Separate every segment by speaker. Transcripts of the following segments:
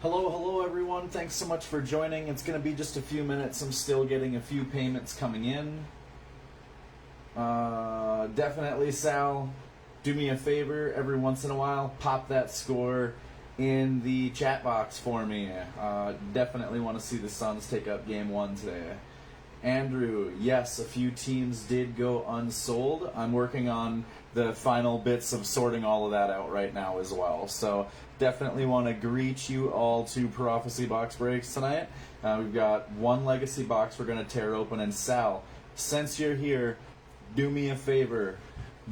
Speaker 1: Hello everyone. Thanks so much for joining. It's going to be just a few minutes. I'm still getting a few payments coming in. Definitely, Sal, do me a favor every once in a while. Pop that score in the chat box for me. Definitely want to see the Suns take up game one today. Andrew, yes, a few teams did go unsold. I'm working on the final bits of sorting all of that out right now as well. So definitely want to greet you all to Prophecy Box Breaks tonight. We've got one Legacy box we're going to tear open. And Sal, since you're here, do me a favor.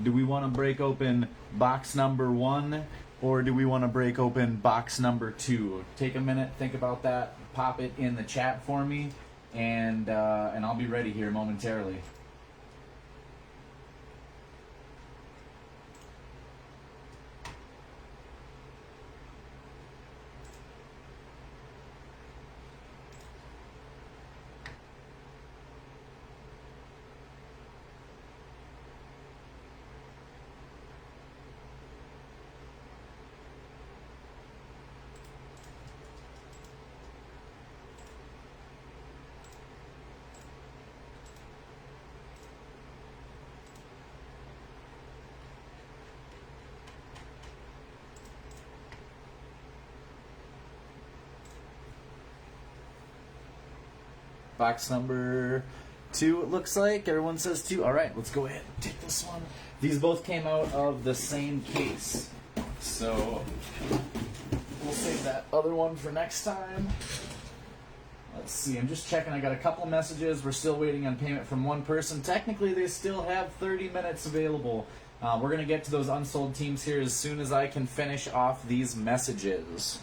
Speaker 1: Do we want to break open box number 1 or do we want to break open box number 2? Take a minute, think about that, pop it in the chat for me. And I'll be ready here momentarily. Box number 2, it looks like. Everyone says 2. All right, let's go ahead and take this one. These both came out of the same case. So we'll save that other one for next time. Let's see, I'm just checking. I got a couple of messages. We're still waiting on payment from one person. Technically, they still have 30 minutes available. We're going to get to those unsold teams here as soon as I can finish off these messages.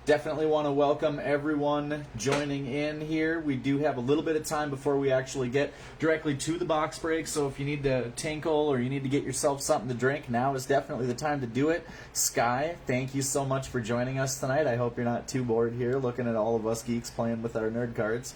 Speaker 1: Definitely want to welcome everyone joining in here. We do have a little bit of time before we actually get directly to the box break, so if you need to tinkle or you need to get yourself something to drink, now is definitely the time to do it. Sky, thank you so much for joining us tonight. I hope you're not too bored here looking at all of us geeks playing with our nerd cards.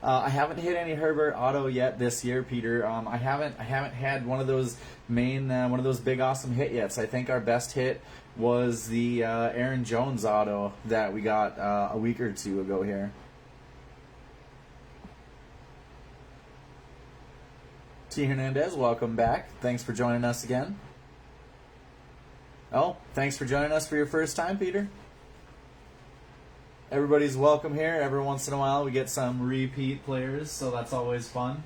Speaker 1: I haven't hit any Herbert auto yet this year, Peter. I haven't had one of those one of those big awesome hit yet. I think our best hit was the Aaron Jones auto that we got a week or two ago here. T. Hernandez, welcome back. Thanks for joining us again. Oh, thanks for joining us for your first time, Peter. Everybody's welcome here. Every once in a while we get some repeat players, so that's always fun.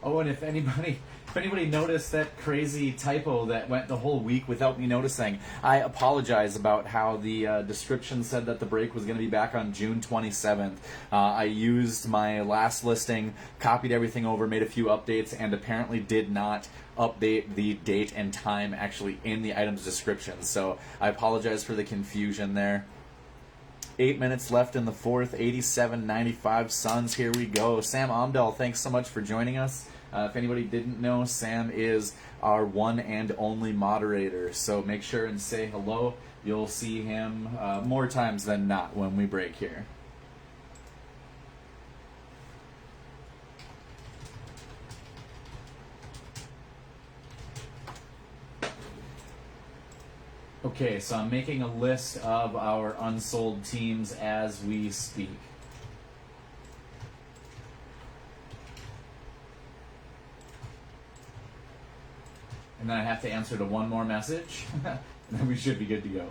Speaker 1: Oh, and if anybody noticed that crazy typo that went the whole week without me noticing, I apologize about how the description said that the break was going to be back on June 27th. I used my last listing, copied everything over, made a few updates, and apparently did not update the date and time actually in the item's description. So I apologize for the confusion there. 8 minutes left in the fourth, 87-95 Suns. Here we go. Sam Amdahl, thanks so much for joining us. If anybody didn't know, Sam is our one and only moderator, so make sure and say hello. You'll see him more times than not when we break here. Okay, so I'm making a list of our unsold teams as we speak. And then I have to answer to one more message, and then we should be good to go.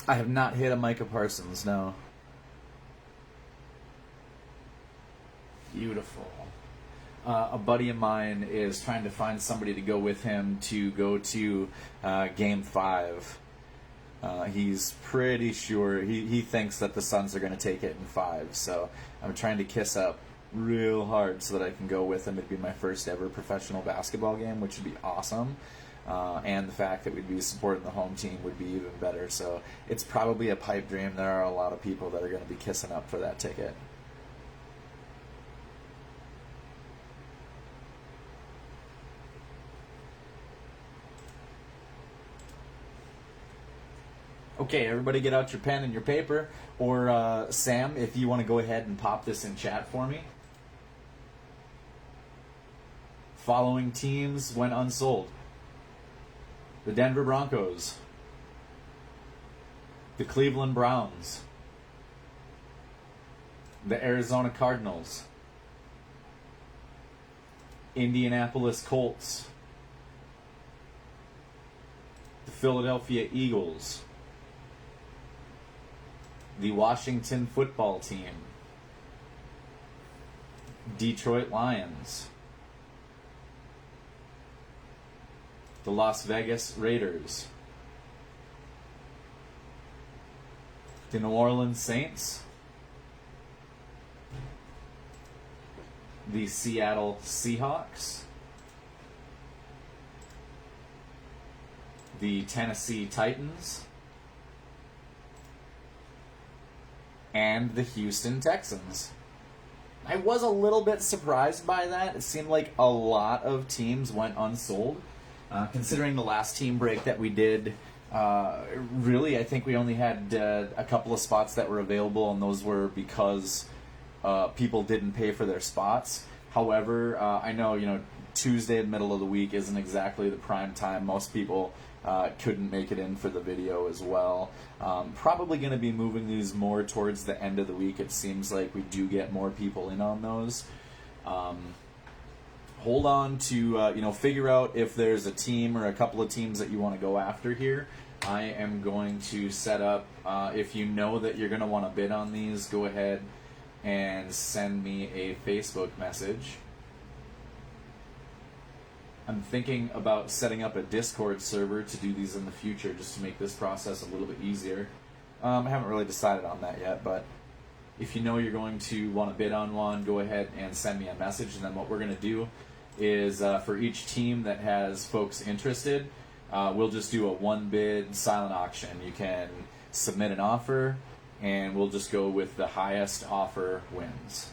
Speaker 1: I have not hit a Micah Parsons, no. Beautiful. A buddy of mine is trying to find somebody to go with him to go to Game 5. He's pretty sure, he thinks that the Suns are going to take it in 5, so I'm trying to kiss up real hard so that I can go with him. It'd be my first ever professional basketball game, which would be awesome. And the fact that we'd be supporting the home team would be even better. So it's probably a pipe dream. There are a lot of people that are going to be kissing up for that ticket. Okay, everybody get out your pen and your paper. Or Sam, if you want to go ahead and pop this in chat for me. Following teams went unsold: the Denver Broncos, the Cleveland Browns, the Arizona Cardinals, Indianapolis Colts, the Philadelphia Eagles, the Washington Football Team, Detroit Lions, the Las Vegas Raiders, the New Orleans Saints, the Seattle Seahawks, the Tennessee Titans, and the Houston Texans. I was a little bit surprised by that. It seemed like a lot of teams went unsold. Considering the last team break that we did, really, I think we only had a couple of spots that were available, and those were because people didn't pay for their spots. However, I know, Tuesday, middle of the week, isn't exactly the prime time. Most people couldn't make it in for the video as well. Probably going to be moving these more towards the end of the week. It seems like we do get more people in on those. Hold on to, figure out if there's a team or a couple of teams that you want to go after here. I am going to set up, if you know that you're going to want to bid on these, go ahead and send me a Facebook message. I'm thinking about setting up a Discord server to do these in the future, just to make this process a little bit easier. I haven't really decided on that yet, but if you know you're going to want to bid on one, go ahead and send me a message, and then what we're going to do is for each team that has folks interested, we'll just do a one-bid silent auction. You can submit an offer, and we'll just go with the highest offer wins.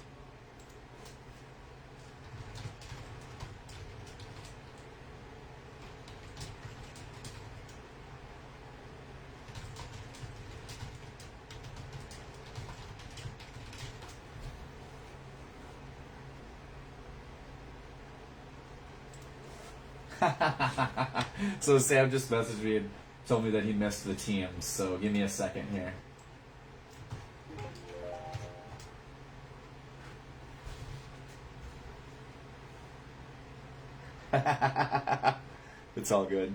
Speaker 1: So Sam just messaged me and told me that he missed the teams, so give me a second here. It's all good.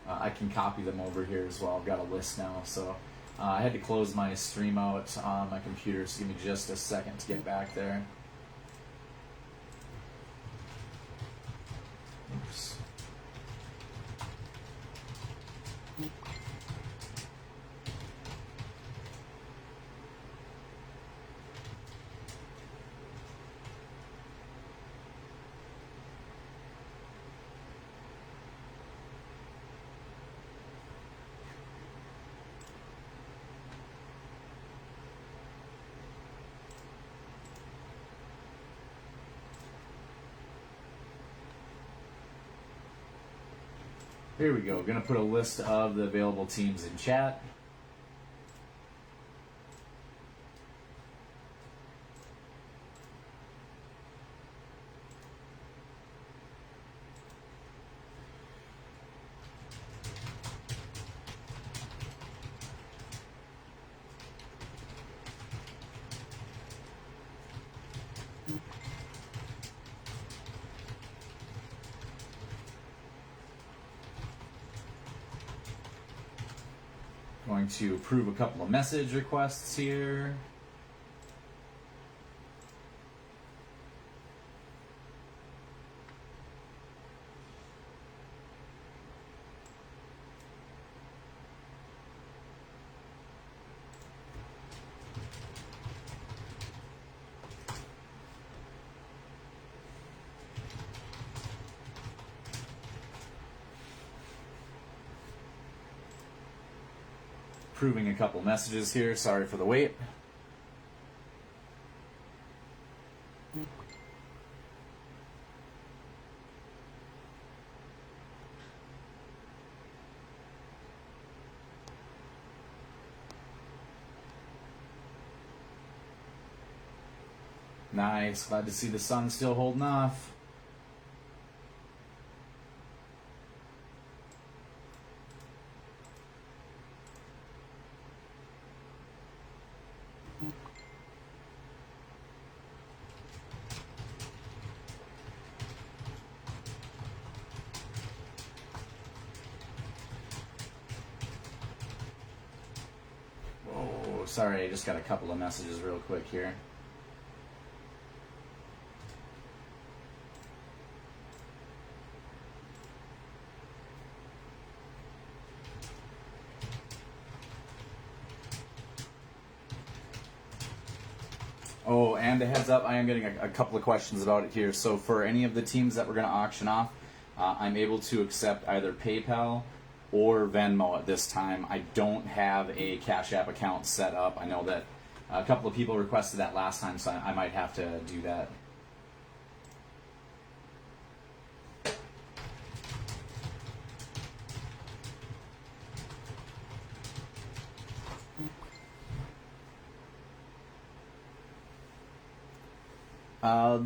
Speaker 1: I can copy them over here as well. I've got a list now, so I had to close my stream out on my computer, so give me just a second to get back there. Oops. Here we go. We're going to put a list of the available teams in chat. Going to approve a couple of message requests here. Approving a couple messages here. Sorry for the wait. Nice. Glad to see the sun still holding off. Oh, sorry, I just got a couple of messages real quick here. Oh, and a heads up, I am getting a couple of questions about it here. So for any of the teams that we're going to auction off, I'm able to accept either PayPal or Venmo at this time. I don't have a Cash App account set up. I know that a couple of people requested that last time, so I might have to do that.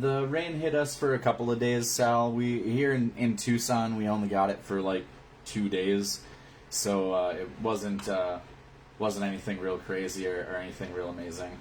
Speaker 1: The rain hit us for a couple of days, Sal. We here in Tucson, we only got it for like 2 days, so it wasn't anything real crazy or anything real amazing.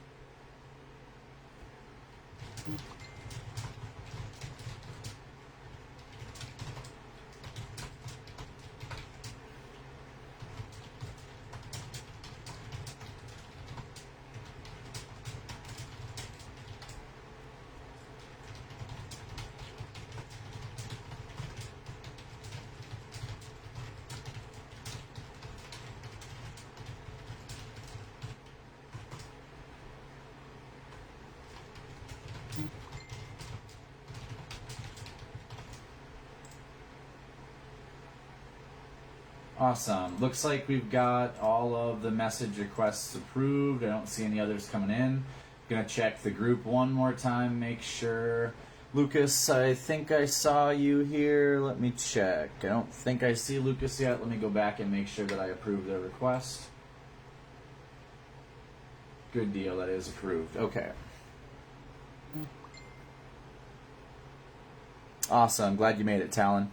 Speaker 1: Awesome. Looks like we've got all of the message requests approved. I don't see any others coming in. Gonna check the group one more time, make sure. Lucas, I think I saw you here. Let me check. I don't think I see Lucas yet. Let me go back and make sure that I approve their request. Good deal, that is approved. Okay. Awesome. Glad you made it, Talon.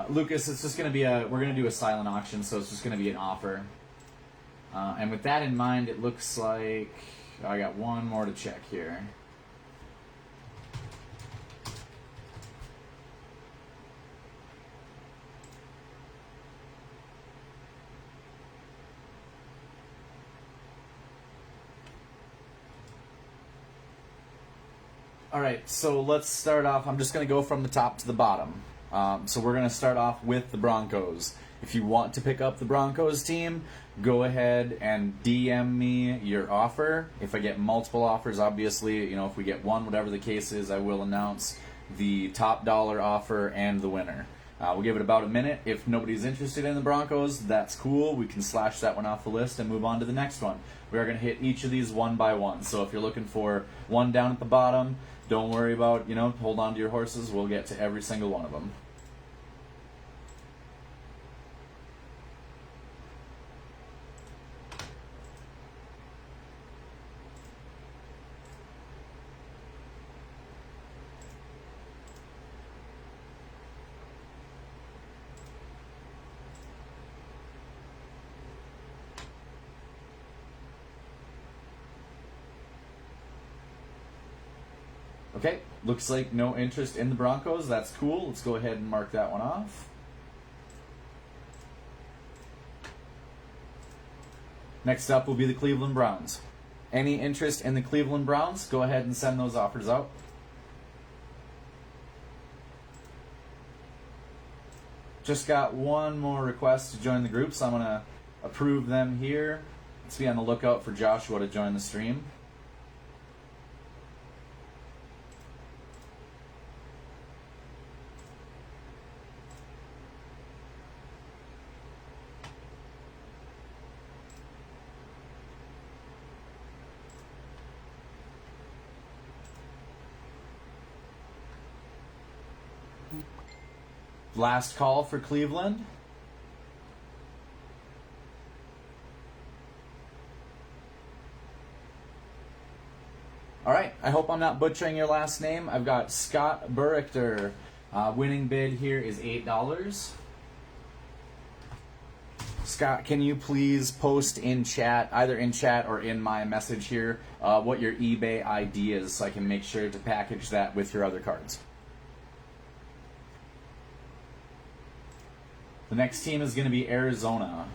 Speaker 1: Lucas, it's just going to be we're going to do a silent auction, so it's just going to be an offer. And with that in mind, it looks like I got one more to check here. All right, so let's start off. I'm just going to go from the top to the bottom. So we're going to start off with the Broncos. If you want to pick up the Broncos team, go ahead and DM me your offer. If I get multiple offers, obviously, if we get one, whatever the case is, I will announce the top dollar offer and the winner. We'll give it about a minute. If nobody's interested in the Broncos, that's cool. We can slash that one off the list and move on to the next one. We are going to hit each of these one by one. So if you're looking for one down at the bottom, don't worry about, hold on to your horses. We'll get to every single one of them. Okay, looks like no interest in the Broncos. That's cool. Let's go ahead and mark that one off. Next up will be the Cleveland Browns. Any interest in the Cleveland Browns? Go ahead and send those offers out. Just got one more request to join the group, so I'm going to approve them here. Let's be on the lookout for Joshua to join the stream. Last call for Cleveland. All right, I hope I'm not butchering your last name. I've got Scott Burrichter. Winning bid here is $8. Scott, can you please post in chat, either in chat or in my message here, what your eBay ID is so I can make sure to package that with your other cards. The next team is going to be Arizona.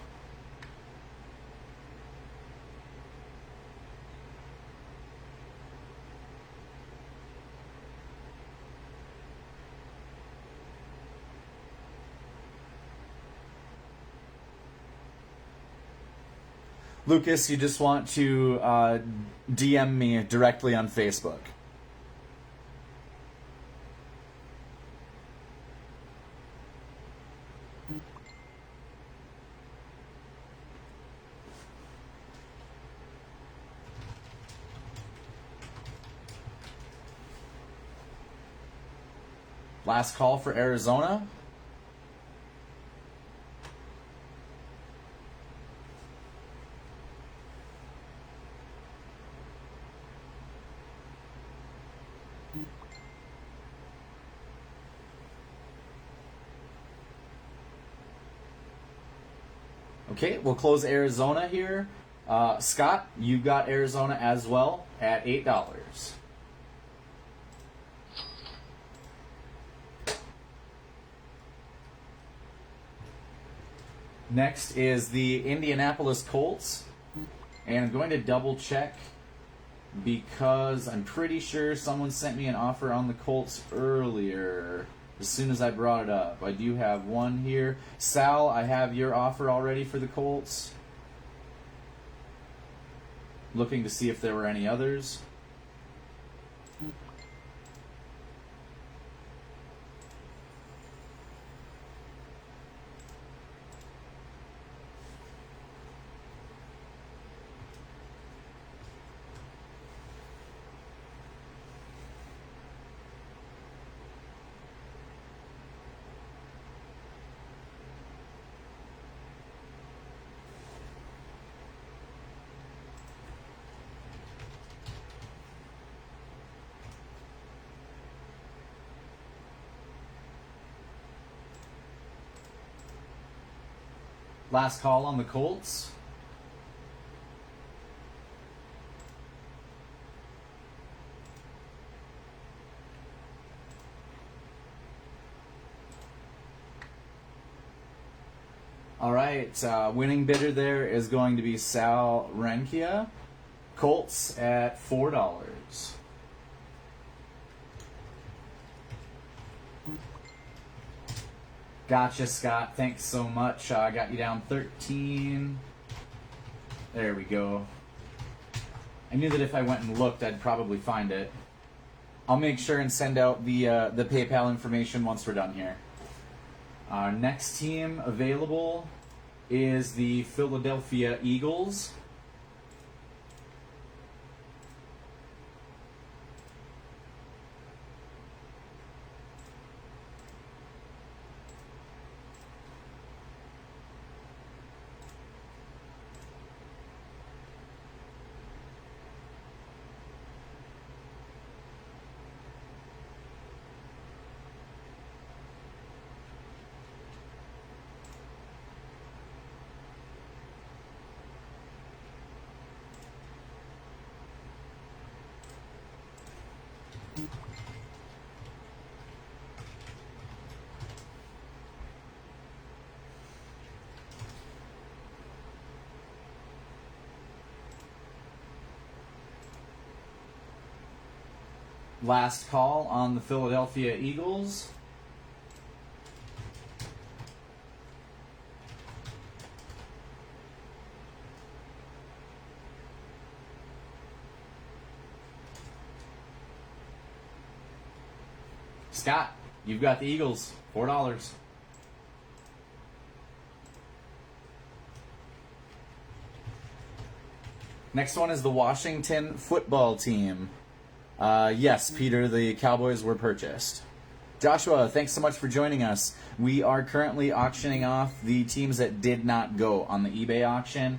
Speaker 1: Lucas, you just want to DM me directly on Facebook. Last call for Arizona. Okay, we'll close Arizona here. Scott, you got Arizona as well at $8. Next is the Indianapolis Colts. And I'm going to double check because I'm pretty sure someone sent me an offer on the Colts earlier as soon as I brought it up. I do have one here. Sal, I have your offer already for the Colts. Looking to see if there were any others. Last call on the Colts. All right, winning bidder there is going to be Sal Renkia. Colts at $4. Gotcha, Scott. Thanks so much. I got you down 13. There we go. I knew that if I went and looked, I'd probably find it. I'll make sure and send out the PayPal information once we're done here. Our next team available is the Philadelphia Eagles. Last call on the Philadelphia Eagles. Scott, you've got the Eagles, $4. Next one is the Washington football team. Yes, Peter, the Cowboys were purchased. Joshua, thanks so much for joining us. We are currently auctioning off the teams that did not go on the eBay auction.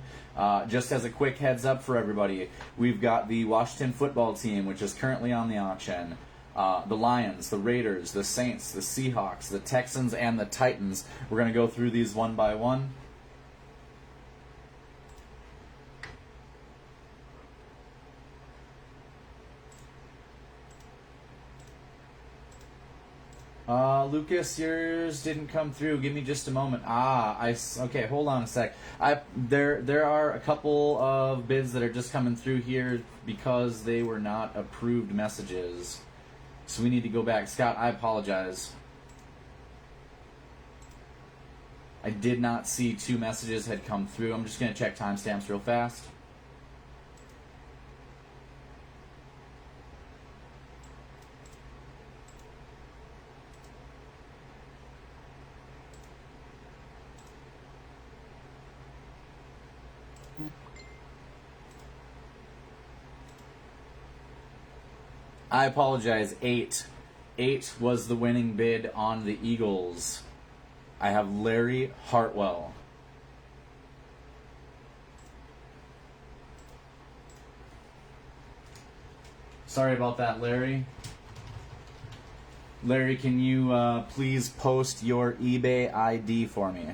Speaker 1: Just as a quick heads up for everybody, we've got the Washington football team, which is currently on the auction. The Lions, the Raiders, the Saints, the Seahawks, the Texans, and the Titans. We're going to go through these one by one. Lucas, yours didn't come through. Give me just a moment. Okay, hold on a sec. There are a couple of bids that are just coming through here because they were not approved messages. So we need to go back. Scott, I apologize. I did not see 2 messages had come through. I'm just going to check timestamps real fast. I apologize. 8. 8 was the winning bid on the Eagles. I have Larry Hartwell. Sorry about that, Larry. Larry, can you please post your eBay ID for me?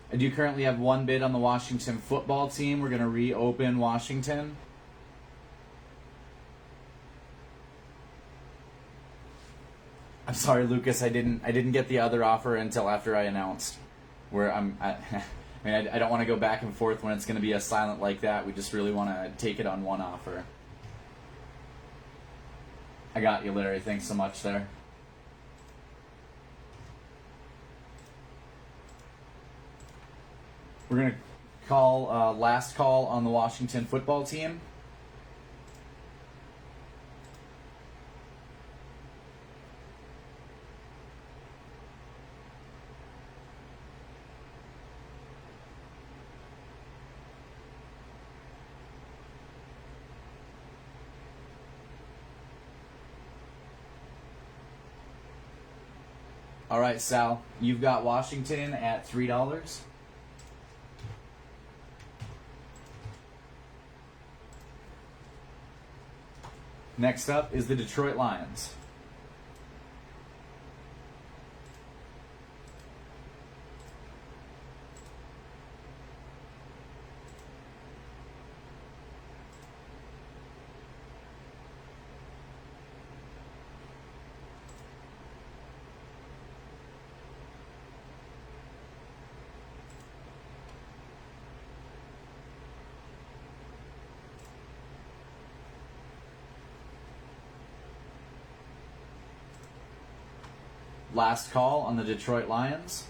Speaker 1: I do currently have 1 bid on the Washington football team. We're going to reopen Washington. I'm sorry, Lucas. I didn't get the other offer until after I announced. I don't want to go back and forth when it's going to be a silent like that. We just really want to take it on one offer. I got you, Larry. Thanks so much there. We're going to call last call on the Washington football team. All right, Sal, you've got Washington at $3. Next up is the Detroit Lions. Last call on the Detroit Lions.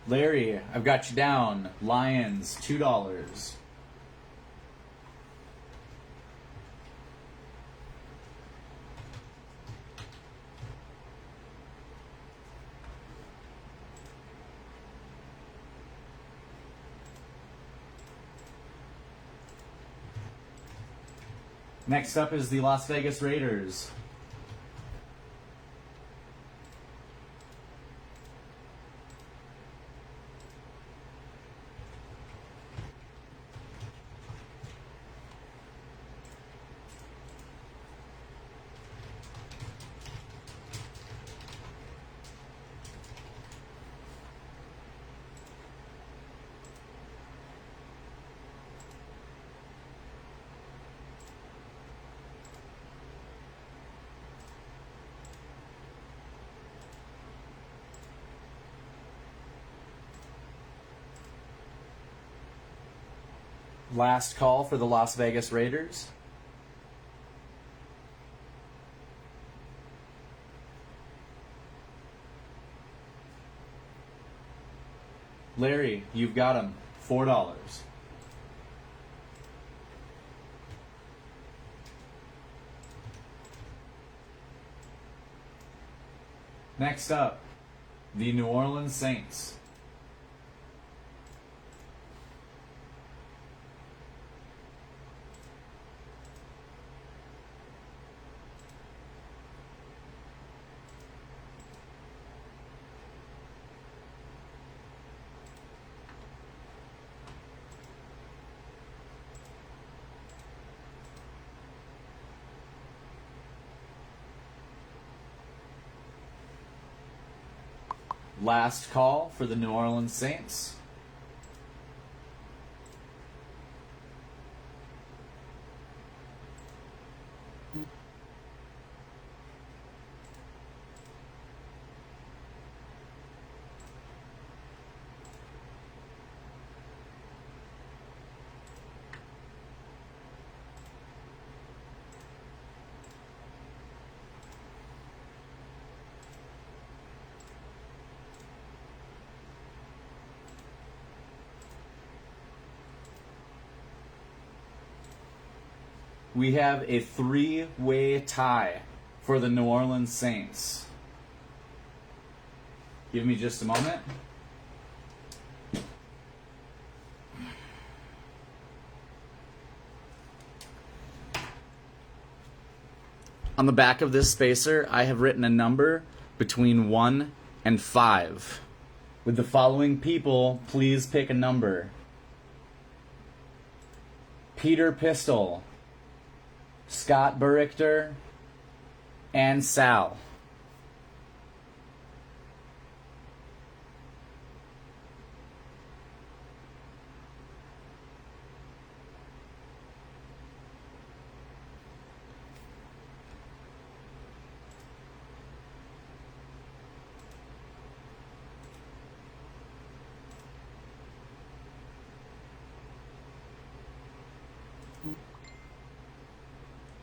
Speaker 1: Larry, I've got you down. Lions, $2. Next up is the Las Vegas Raiders. Last call for the Las Vegas Raiders. Larry, you've got him. $4. Next up, the New Orleans Saints. Last call for the New Orleans Saints. We have a 3-way tie for the New Orleans Saints. Give me just a moment. On the back of this spacer, I have written a number between 1 and 5. With the following people, please pick a number. Peter Pistol, Scott Burichter, and Sal.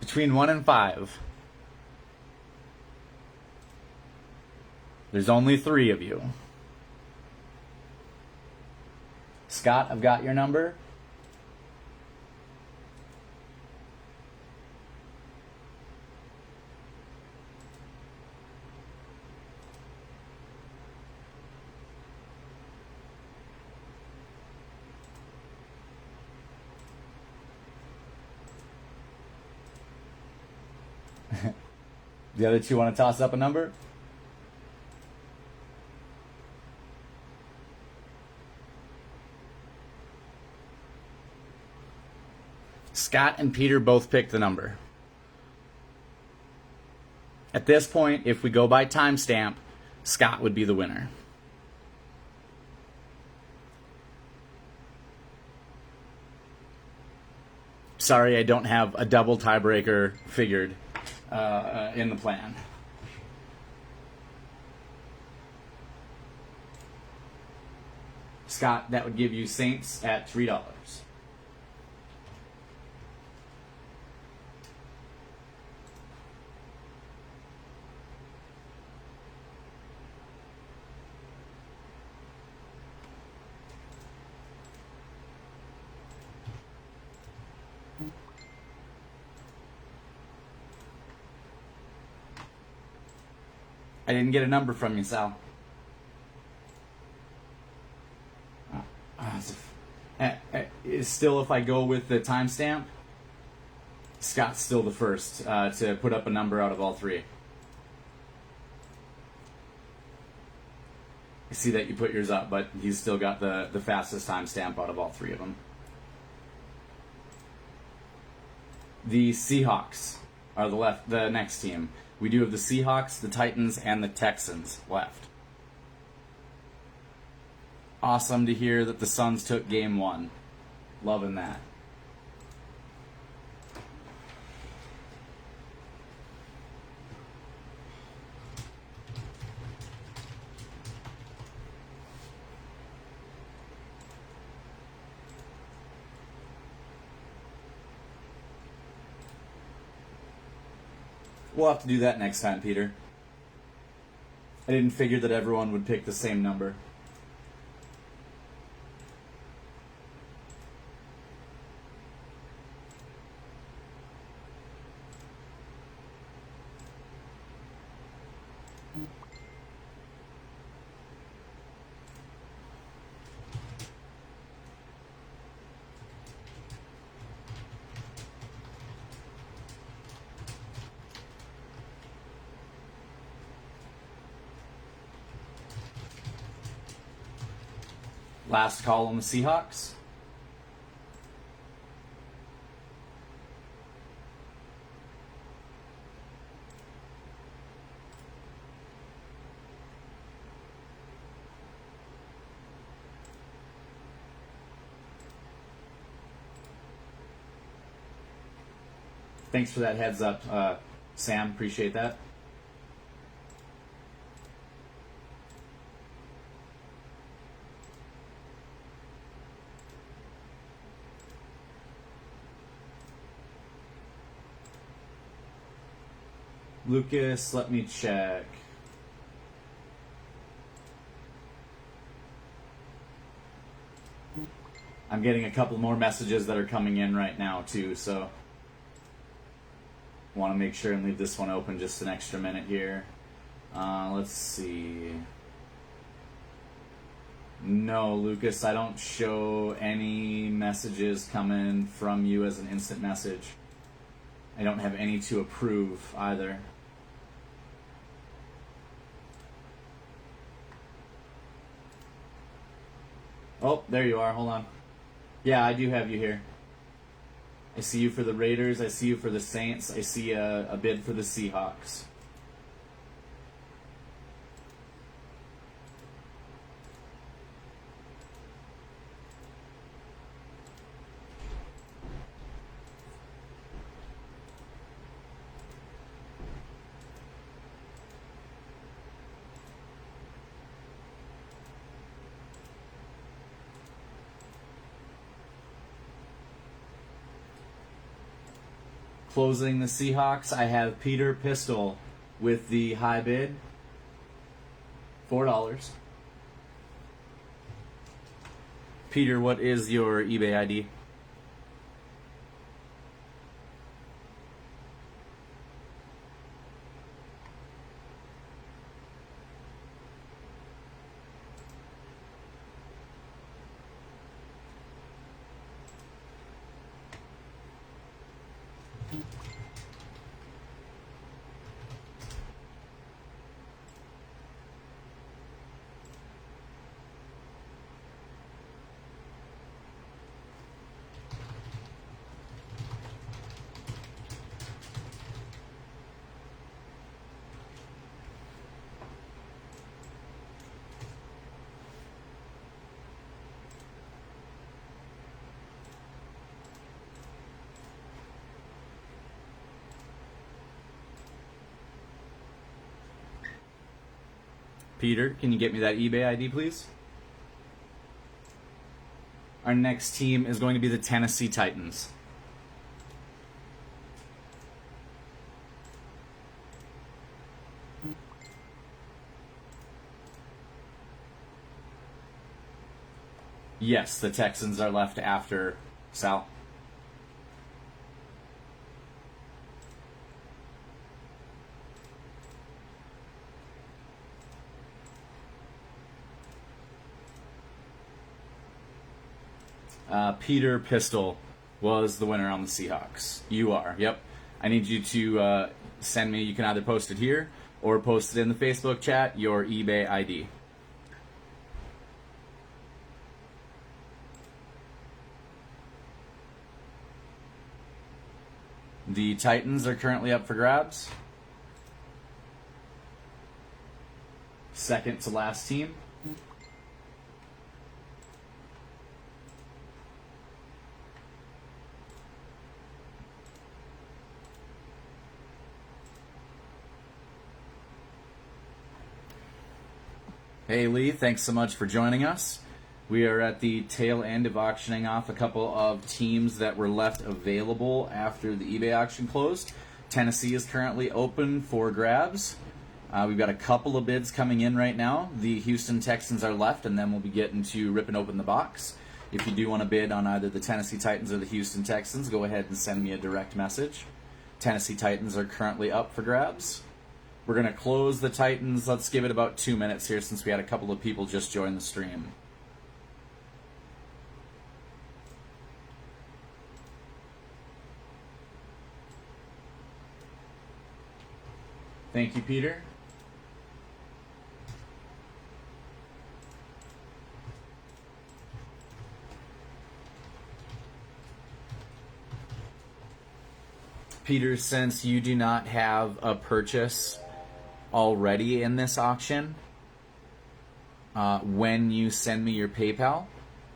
Speaker 1: Between 1 and 5. There's only 3 of you. Scott, I've got your number. The other two want to toss up a number? Scott and Peter both picked the number. At this point, if we go by timestamp, Scott would be the winner. Sorry, I don't have a double tiebreaker figured in the plan. Scott, that would give you Saints at $3. I didn't get a number from you, Sal. Still, if I go with the timestamp, Scott's still the first to put up a number out of all 3. I see that you put yours up, but he's still got the fastest timestamp out of all 3 of them. The Seahawks are the next team. We do have the Seahawks, the Titans, and the Texans left. Awesome to hear that the Suns took game 1. Loving that. We'll have to do that next time, Peter. I didn't figure that everyone would pick the same number. Last column, Seahawks. Thanks for that heads up, Sam. Appreciate that. Lucas, let me check. I'm getting a couple more messages that are coming in right now too, so want to make sure and leave this one open just an extra minute here. Let's see. No, Lucas, I don't show any messages coming from you as an instant message. I don't have any to approve either. Oh, there you are. Hold on. Yeah, I do have you here. I see you for the Raiders. I see you for the Saints. I see a bid for the Seahawks. Closing the Seahawks, I have Peter Pistol with the high bid, $4. Peter, what is your eBay ID? Peter, can you get me that eBay ID, please? Our next team is going to be the Tennessee Titans. Yes, the Texans are left after Sal. Peter Pistol was the winner on the Seahawks. You are, yep. I need you to send me, you can either post it here or post it in the Facebook chat, your eBay ID. The Titans are currently up for grabs. Second to last team. Hey Lee, thanks so much for joining us. We are at the tail end of auctioning off a couple of teams that were left available after the eBay auction closed. Tennessee is currently open for grabs. We've got a couple of bids coming in right now. The Houston Texans are left, and then we'll be getting to ripping open the box. If you do want to bid on either the Tennessee Titans or the Houston Texans, go ahead and send me a direct message. Tennessee Titans are currently up for grabs. We're going to close the Titans. Let's give it about 2 minutes here since we had a couple of people just join the stream. Thank you, Peter. Peter, since you do not have a purchase already in this auction, when you send me your PayPal,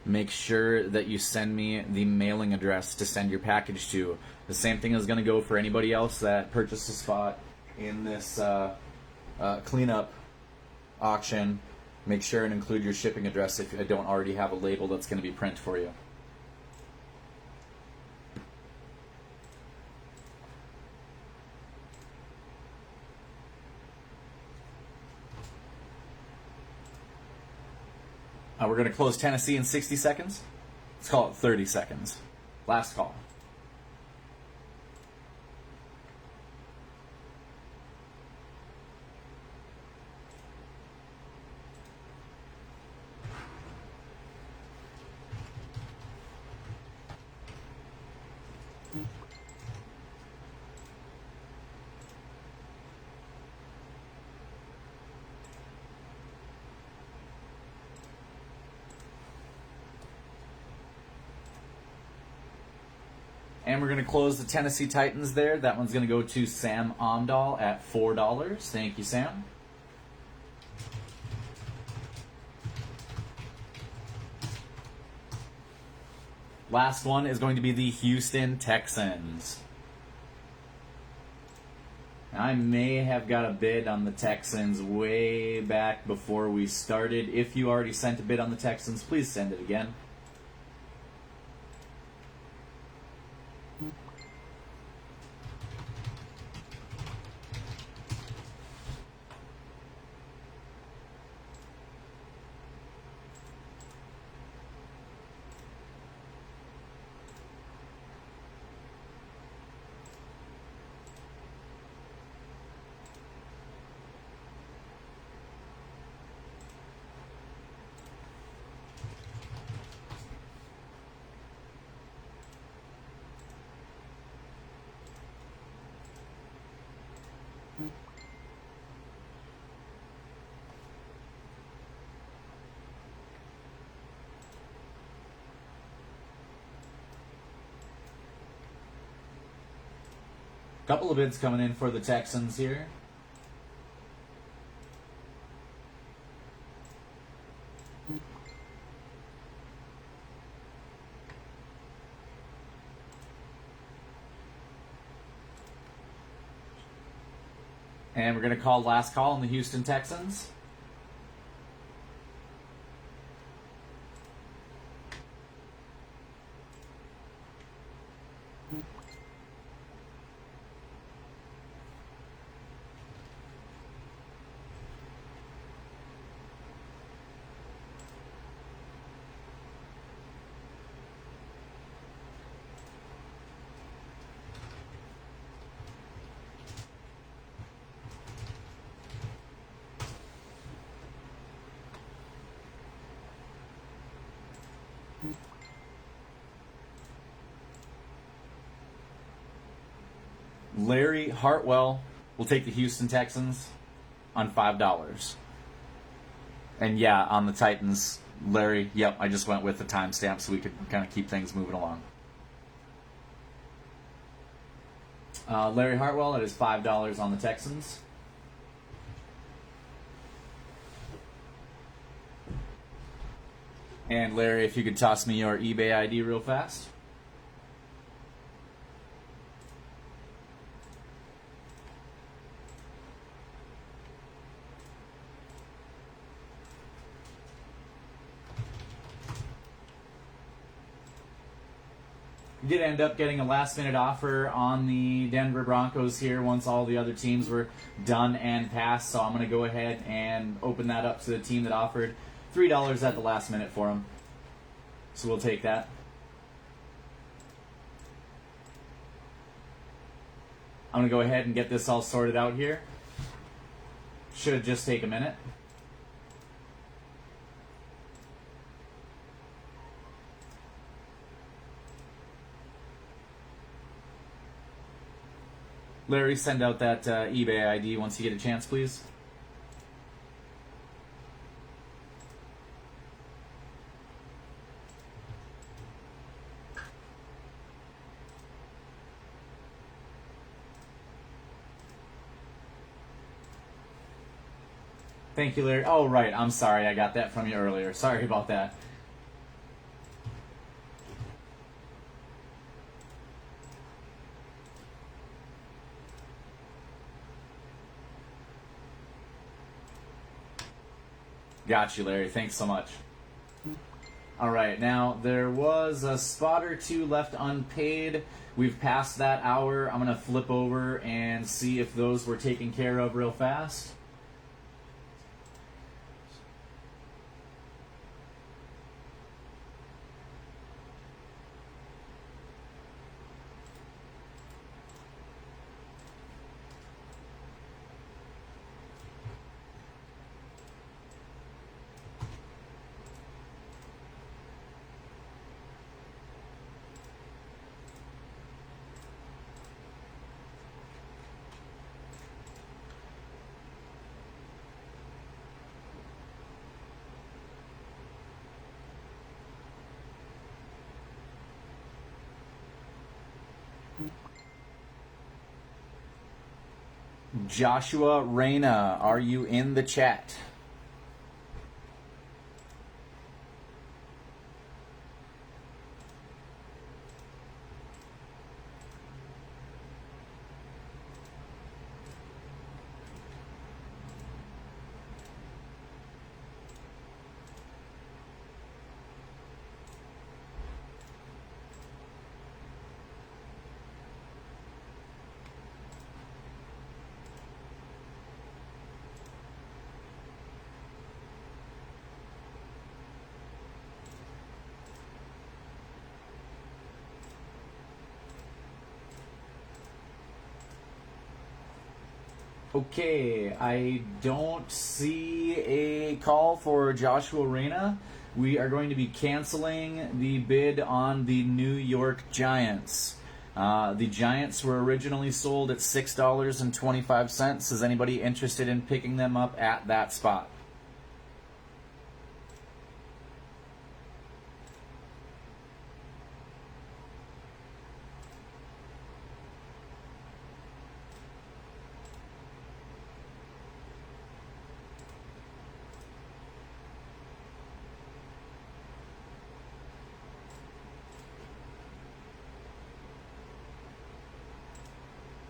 Speaker 1: make sure that you send me the mailing address to send your package to. The same thing is going to go for anybody else that purchased a spot in this cleanup auction. Make sure and include your shipping address if I don't already have a label that's going to be printed for you. We're going to close Tennessee in 60 seconds. Let's call it 30 seconds. Last call. And we're going to close the Tennessee Titans there. That one's going to go to Sam Omdahl at $4. Thank you, Sam. Last one is going to be the Houston Texans. I may have got a bid on the Texans way back before we started. If you already sent a bid on the Texans, please send it again. Couple of bids coming in for the Texans here. And we're going to call last call on the Houston Texans. Larry Hartwell will take the Houston Texans on $5. And yeah, on the Titans, Larry, yep, I just went with the timestamp so we could kind of keep things moving along. Larry Hartwell, that is $5 on the Texans. And Larry, if you could toss me your eBay ID real fast. We did end up getting a last-minute offer on the Denver Broncos here once all the other teams were done and passed, so I'm going to go ahead and open that up to the team that offered $3 at the last minute for them. So we'll take that. I'm going to go ahead and get this all sorted out here. Should just take a minute. Larry, send out that eBay ID once you get a chance, please. Thank you, Larry. Oh, right. I'm sorry. I got that from you earlier. Sorry about that. Got you, Larry. Thanks so much. All right. Now, there was a spot or two left unpaid. We've passed that hour. I'm going to flip over and see if those were taken care of real fast. Joshua Reyna, are you in the chat? Okay, I don't see a call for Joshua Reyna. We are going to be canceling the bid on the New York Giants. The Giants were originally sold at $6.25. Is anybody interested in picking them up at that spot?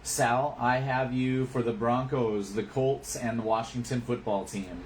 Speaker 1: Sal, I have you for the Broncos, the Colts, and the Washington football team.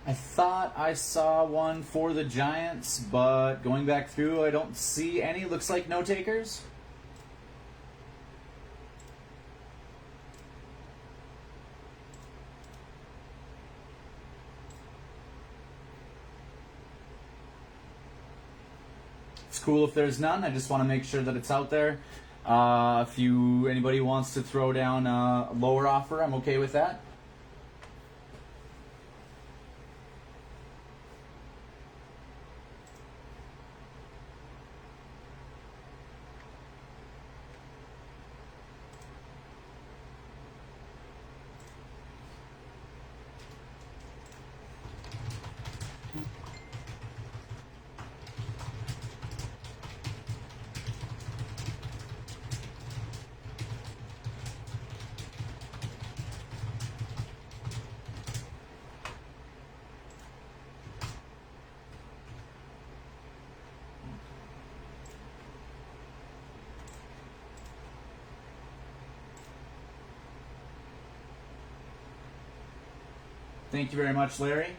Speaker 1: I thought I saw one for the Giants, but going back through, I don't see any. Looks like no takers. It's cool if there's none. I just want to make sure that it's out there. If anybody wants to throw down a lower offer, I'm okay with that. Thank you very much, Larry.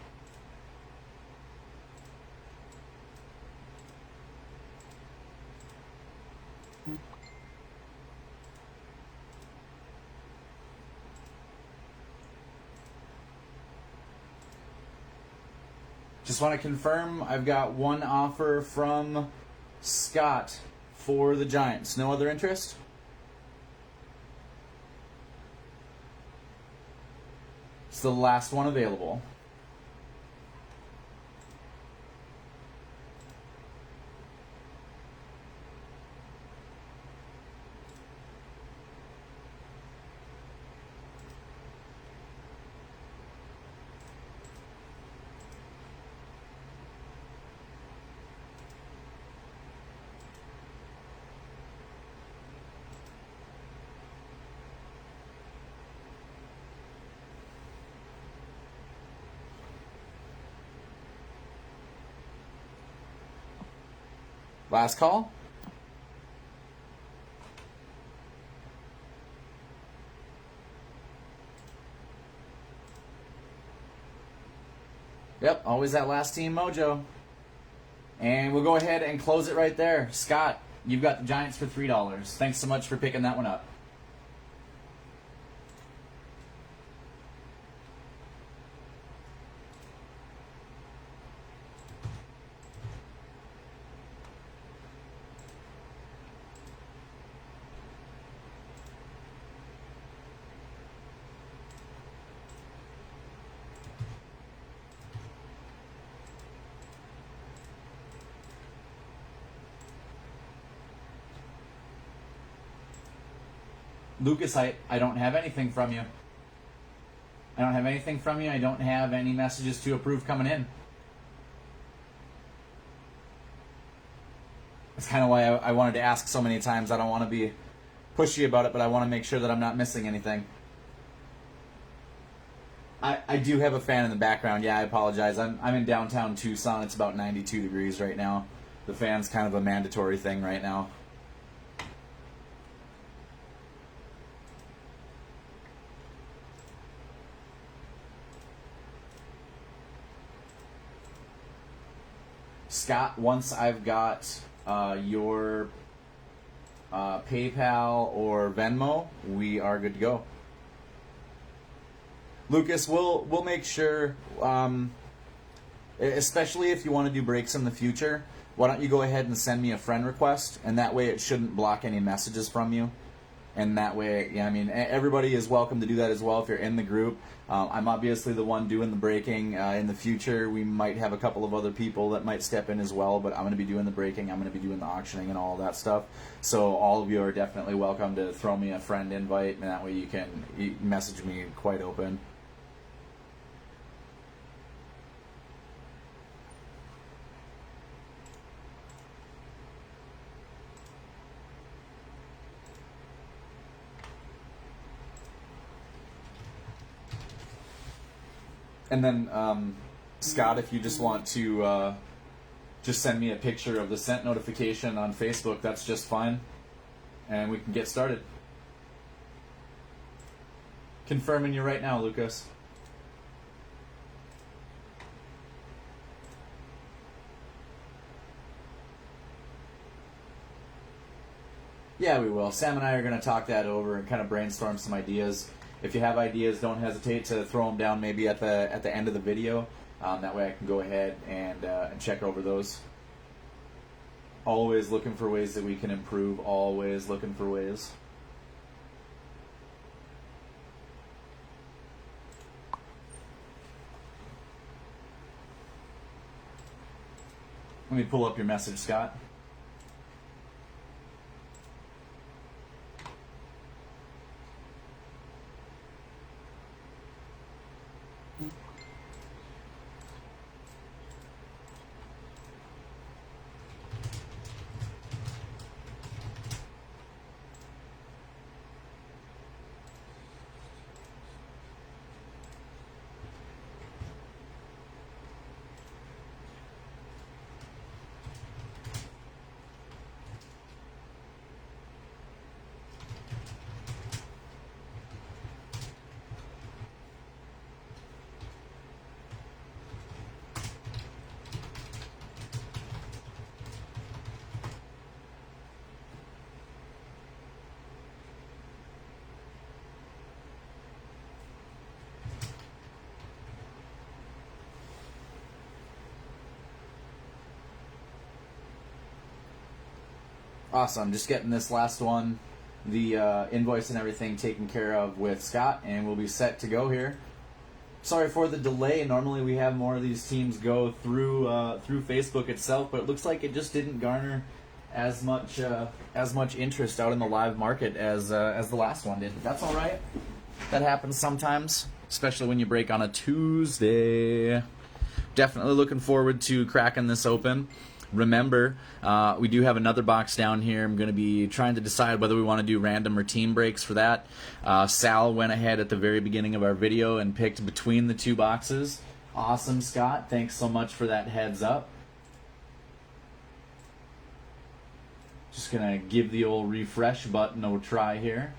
Speaker 1: Just want to confirm I've got one offer from Scott for the Giants. No other interest? It's the last one available. Last call. Yep, always that last team mojo. And we'll go ahead and close it right there. Scott, you've got the Giants for $3. Thanks so much for picking that one up. Lucas, I don't have anything from you. I don't have anything from you. I don't have any messages to approve coming in. That's kind of why I wanted to ask so many times. I don't want to be pushy about it, but I want to make sure that I'm not missing anything. I do have a fan in the background. Yeah, I apologize. I'm in downtown Tucson. It's about 92 degrees right now. The fan's kind of a mandatory thing right now. Scott, once I've got your PayPal or Venmo, we are good to go. Lucas, we'll make sure, especially if you want to do breaks in the future, why don't you go ahead and send me a friend request, and that way it shouldn't block any messages from you. And that way, yeah, I mean, everybody is welcome to do that as well if you're in the group. I'm obviously the one doing the breaking. In the future, we might have a couple of other people that might step in as well, but I'm going to be doing the breaking. I'm going to be doing the auctioning and all that stuff. So all of you are definitely welcome to throw me a friend invite, and that way you can message me quite open. And then, Scott, if you just want to just send me a picture of the sent notification on Facebook, that's just fine. And we can get started. Confirming you right now, Lucas. Yeah, we will. Sam and I are going to talk that over and kind of brainstorm some ideas. If you have ideas, don't hesitate to throw them down maybe at the end of the video. That way I can go ahead and check over those. Always looking for ways that we can improve. Always looking for ways. Let me pull up your message, Scott. Awesome. Just getting this last one, the invoice and everything taken care of with Scott, and we'll be set to go here. Sorry for the delay. Normally we have more of these teams go through Facebook itself, but it looks like it just didn't garner as much interest out in the live market as the last one did. That's all right. That happens sometimes, especially when you break on a Tuesday. Definitely looking forward to cracking this open. Remember, we do have another box down here. I'm going to be trying to decide whether we want to do random or team breaks for that. Sal went ahead at the very beginning of our video and picked between the two boxes. Awesome, Scott. Thanks so much for that heads up. Just going to give the old refresh button a try here.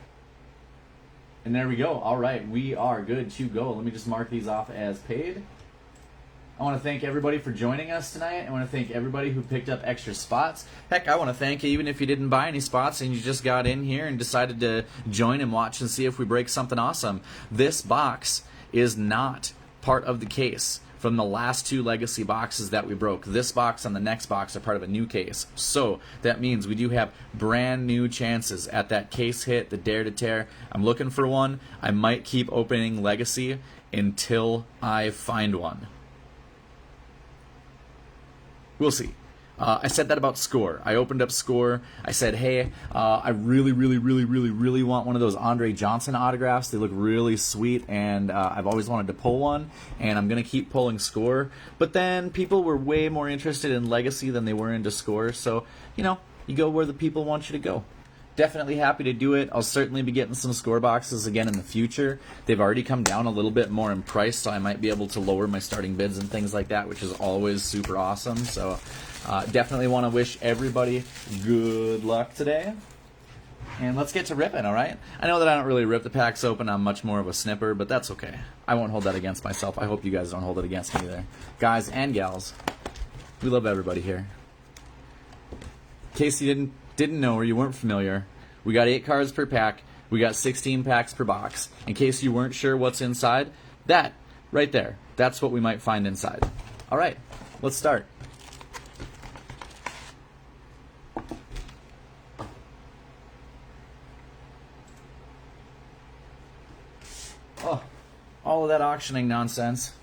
Speaker 1: And there we go. All right, we are good to go. Let me just mark these off as paid. I want to thank everybody for joining us tonight. I want to thank everybody who picked up extra spots. Heck, I want to thank you even if you didn't buy any spots and you just got in here and decided to join and watch and see if we break something awesome. This box is not part of the case from the last two legacy boxes that we broke. This box and the next box are part of a new case. So that means we do have brand new chances at that case hit, the Dare to Tear. I'm looking for one. I might keep opening legacy until I find one. We'll see. I said that about Score. I opened up Score. I said, hey, I really want one of those Andre Johnson autographs. They look really sweet, and I've always wanted to pull one, and I'm going to keep pulling Score. But then people were way more interested in Legacy than they were into Score, so, you know, you go where the people want you to go. Definitely happy to do it. I'll certainly be getting some Score boxes again in the future. They've already come down a little bit more in price, so I might be able to lower my starting bids and things like that, which is always super awesome. So definitely want to wish everybody good luck today. And let's get to ripping, all right? I know that I don't really rip the packs open. I'm much more of a snipper, but that's okay. I won't hold that against myself. I hope you guys don't hold it against me either. Guys and gals, we love everybody here. In case you didn't know or you weren't familiar, we got 8 cards per pack. We got 16 packs per box. In case you weren't sure what's inside, that right there, that's what we might find inside. All right, let's start. Oh, all of that auctioning nonsense,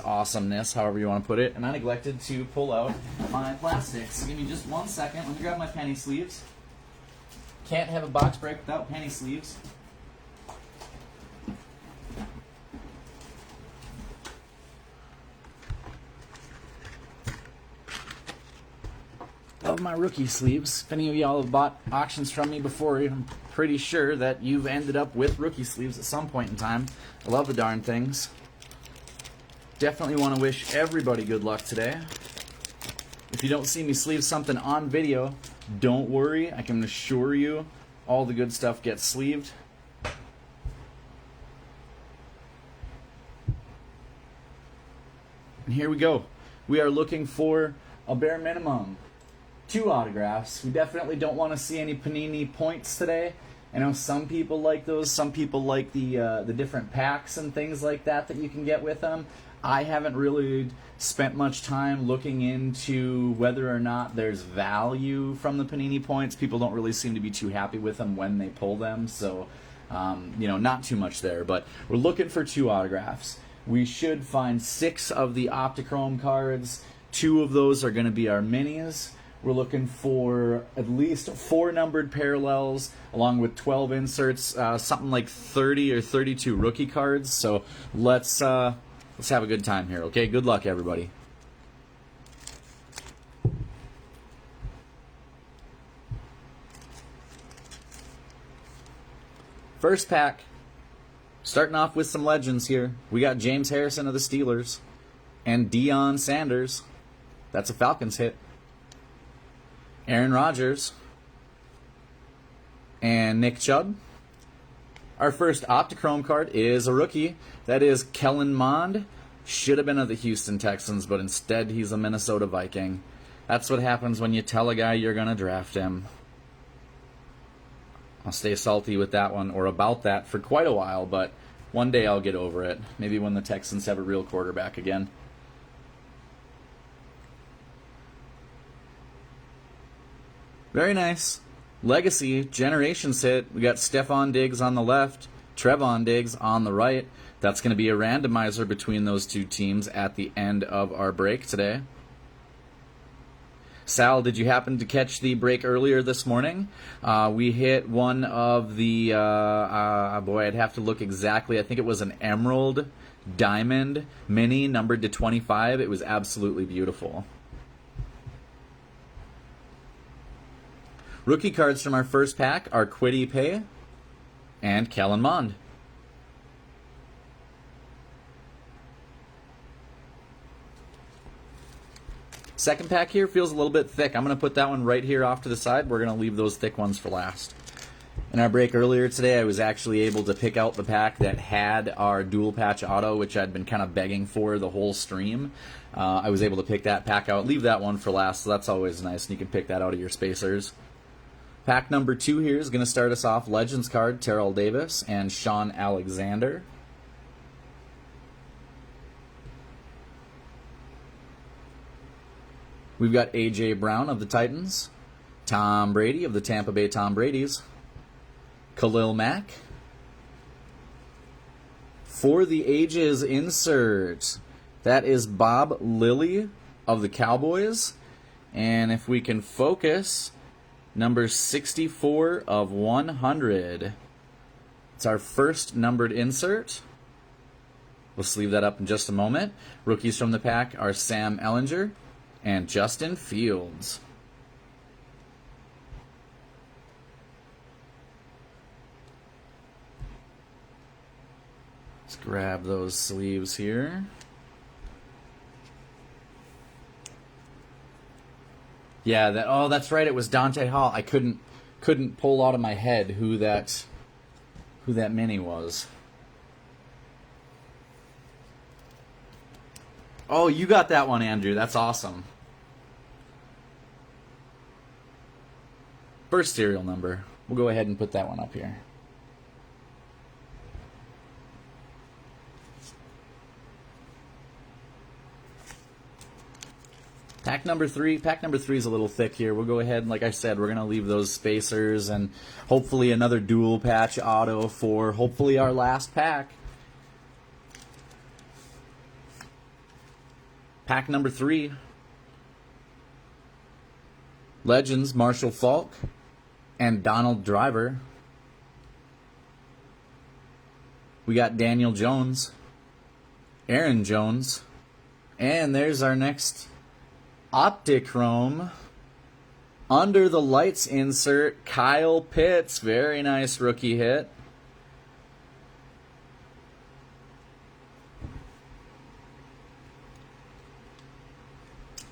Speaker 1: awesomeness, however you want to put it. And I neglected to pull out my plastics. Give me just 1 second. Let me grab my penny sleeves. Can't have a box break without penny sleeves. Love my rookie sleeves. If any of y'all have bought auctions from me before, I'm pretty sure that you've ended up with rookie sleeves at some point in time. I love the darn things. Definitely want to wish everybody good luck today. If you don't see me sleeve something on video, don't worry. I can assure you all the good stuff gets sleeved. And here we go. We are looking for a bare minimum 2 autographs. We definitely don't want to see any Panini points today. I know some people like those. Some people like the different packs and things like that you can get with them. I haven't really spent much time looking into whether or not there's value from the Panini points. People don't really seem to be too happy with them when they pull them, so not too much there. But we're looking for 2 autographs. We should find 6 of the Optichrome cards. 2 of those are going to be our minis. We're looking for at least 4 numbered parallels, along with 12 inserts, something like 30 or 32 rookie cards. So let's have a good time here, okay? Good luck, everybody. First pack. Starting off with some legends here. We got James Harrison of the Steelers and Deion Sanders. That's a Falcons hit. Aaron Rodgers and Nick Chubb. Our first Optichrome card is a rookie. That is Kellen Mond. Should have been of the Houston Texans, but instead he's a Minnesota Viking. That's what happens when you tell a guy you're going to draft him. I'll stay salty with that one, or about that, for quite a while, but one day I'll get over it. Maybe when the Texans have a real quarterback again. Very nice. Legacy, Generations hit. We got Stephon Diggs on the left, Trevon Diggs on the right. That's going to be a randomizer between those 2 teams at the end of our break today. Sal, did you happen to catch the break earlier this morning? We hit one of the, boy, I'd have to look exactly. I think it was an Emerald Diamond Mini numbered to 25. It was absolutely beautiful. Rookie cards from our first pack are Kwity Paye and Kellen Mond. Second pack here feels a little bit thick. I'm going to put that one right here off to the side. We're going to leave those thick ones for last. In our break earlier today, I was actually able to pick out the pack that had our dual patch auto, which I'd been kind of begging for the whole stream. I was able to pick that pack out. Leave that one for last, so that's always nice, and you can pick that out of your spacers. Pack number 2 here is going to start us off. Legends card, Terrell Davis and Sean Alexander. We've got A.J. Brown of the Titans, Tom Brady of the Tampa Bay Tom Bradys, Khalil Mack. For the Ages insert, that is Bob Lilly of the Cowboys. And if we can focus, number 64 of 100. It's our first numbered insert. We'll sleeve that up in just a moment. Rookies from the pack are Sam Ehlinger and Justin Fields. Let's grab those sleeves here. Yeah, that's right. It was Dante Hall. I couldn't pull out of my head who that mini was. Oh, you got that one, Andrew. That's awesome. First serial number. We'll go ahead and put that one up here. Pack number 3. Pack number 3 is a little thick here. We'll go ahead and, like I said, we're going to leave those spacers and hopefully another dual patch auto for hopefully our last pack. Pack number 3. Legends, Marshall Faulk and Donald Driver. We got Daniel Jones, Aaron Jones, and there's our next Optichrome under the lights insert, Kyle Pitts. Very nice rookie hit.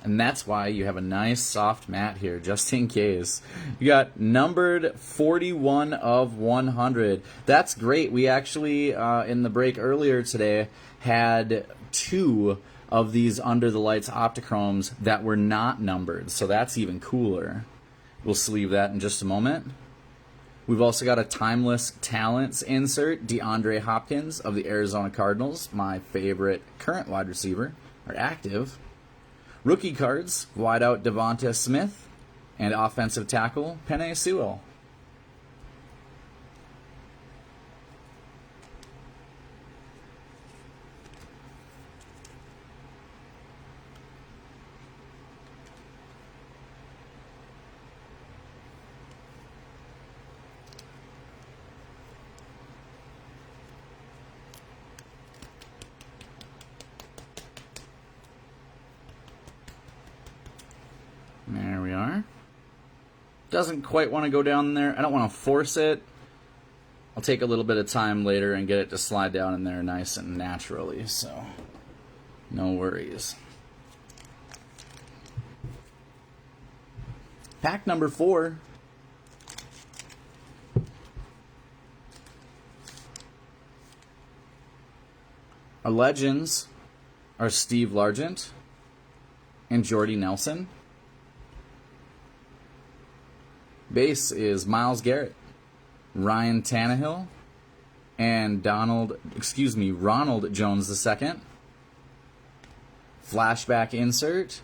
Speaker 1: And that's why you have a nice soft mat here, just in case. You got numbered 41 of 100. That's great. We actually, in the break earlier today, had 2 of these Under the Lights Optichromes that were not numbered, so that's even cooler. We'll sleeve that in just a moment. We've also got a Timeless Talents insert, DeAndre Hopkins of the Arizona Cardinals, my favorite current wide receiver, or active. Rookie cards, wideout Devonta Smith, and offensive tackle Penei Sewell. There we are. Doesn't quite want to go down there. I don't want to force it. I'll take a little bit of time later and get it to slide down in there nice and naturally, so no worries. Pack number 4. Our legends are Steve Largent and Jordy Nelson. Base is Myles Garrett, Ryan Tannehill, and Ronald Jones II. Flashback insert,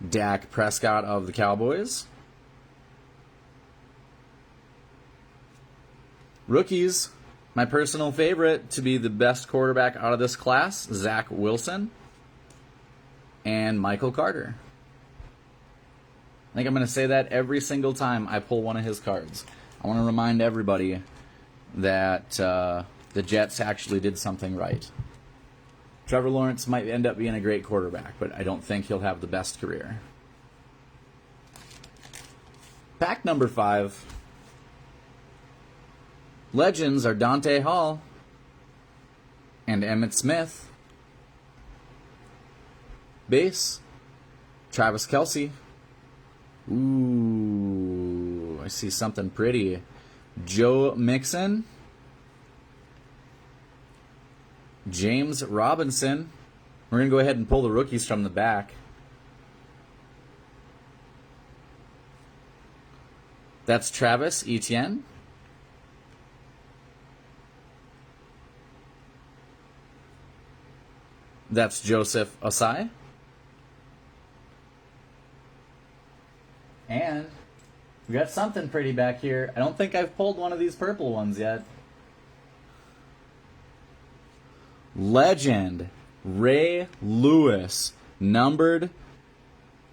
Speaker 1: Dak Prescott of the Cowboys. Rookies, my personal favorite to be the best quarterback out of this class, Zach Wilson and Michael Carter. I think I'm going to say that every single time I pull one of his cards. I want to remind everybody that the Jets actually did something right. Trevor Lawrence might end up being a great quarterback, but I don't think he'll have the best career. Pack number 5. Legends are Dante Hall and Emmitt Smith. Base, Travis Kelce. Ooh, I see something pretty. Joe Mixon. James Robinson. We're going to go ahead and pull the rookies from the back. That's Travis Etienne. That's Joseph Osai. And we got something pretty back here. I don't think I've pulled one of these purple ones yet. Legend Ray Lewis, numbered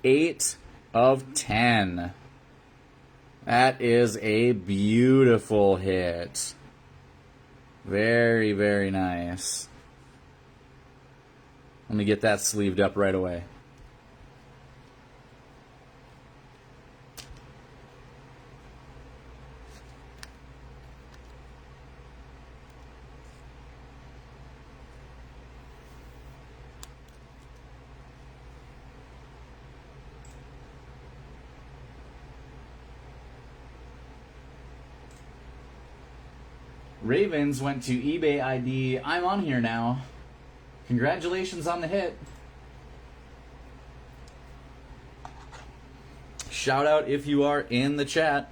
Speaker 1: 8 of 10. That is a beautiful hit. Very, very nice. Let me get that sleeved up right away. Ravens went to eBay ID. I'm on here now. Congratulations on the hit. Shout out if you are in the chat.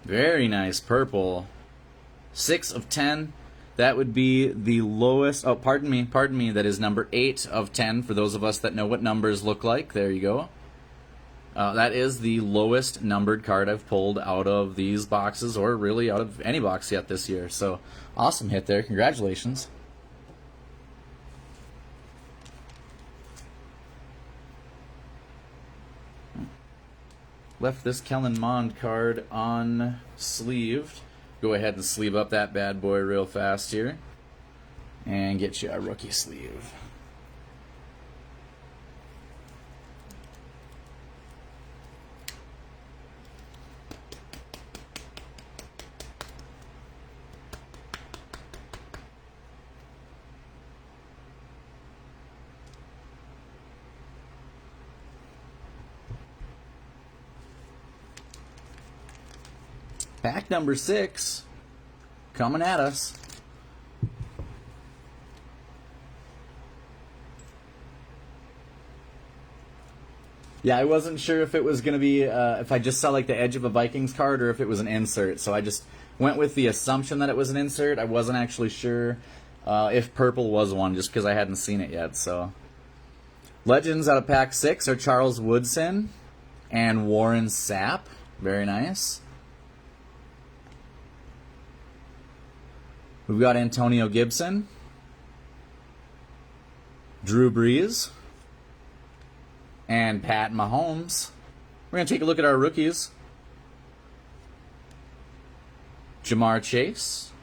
Speaker 1: Very nice purple. 6 of 10. That would be the lowest. Oh, pardon me. That is number 8 of 10 for those of us that know what numbers look like. There you go. That is the lowest numbered card I've pulled out of these boxes, or really out of any box yet this year. So, awesome hit there. Congratulations. Left this Kellen Mond card unsleeved. Go ahead and sleeve up that bad boy real fast here. And get you a rookie sleeve. Pack number 6 coming at us. Yeah, I wasn't sure if it was going to be, if I just saw like the edge of a Vikings card or if it was an insert. So I just went with the assumption that it was an insert. I wasn't actually sure if purple was one just because I hadn't seen it yet. So Legends out of pack 6 are Charles Woodson and Warren Sapp. Very nice. We've got Antonio Gibson, Drew Brees, and Pat Mahomes. We're going to take a look at our rookies. Jamar Chase,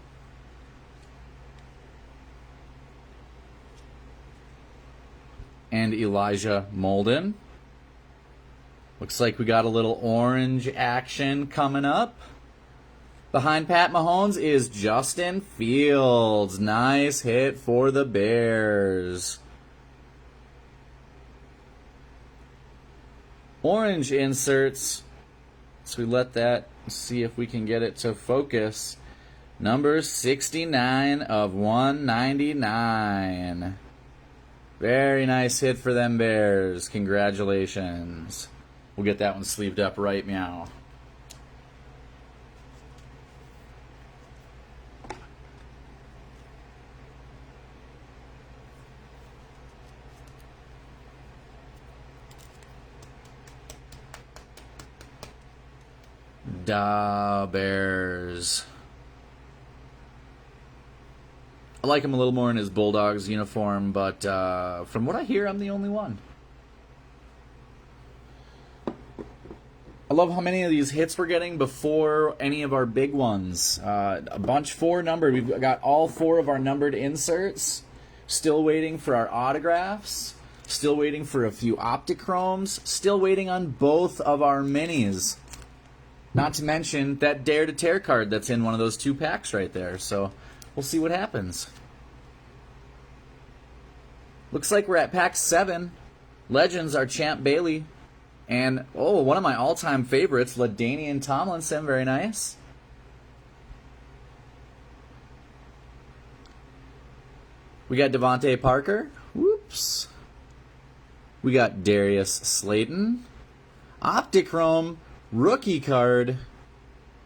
Speaker 1: and Elijah Molden. Looks like we got a little orange action coming up. Behind Pat Mahomes is Justin Fields. Nice hit for the Bears. Orange inserts. So we let that, see if we can get it to focus. Number 69 of 199. Very nice hit for them Bears. Congratulations. We'll get that one sleeved up right meow. Da Bears. I like him a little more in his Bulldogs uniform, but from what I hear, I'm the only one. I love how many of these hits we're getting before any of our big ones. A bunch 4 numbered. We've got all 4 of our numbered inserts. Still waiting for our autographs. Still waiting for a few Optichromes. Still waiting on both of our minis. Not to mention that Dare to Tear card that's in one of those 2 packs right there. So we'll see what happens. Looks like we're at pack 7. Legends are Champ Bailey. And, oh, one of my all-time favorites, LaDainian Tomlinson. Very nice. We got Devontae Parker. Whoops. We got Darius Slayton. Optichrome. Rookie card.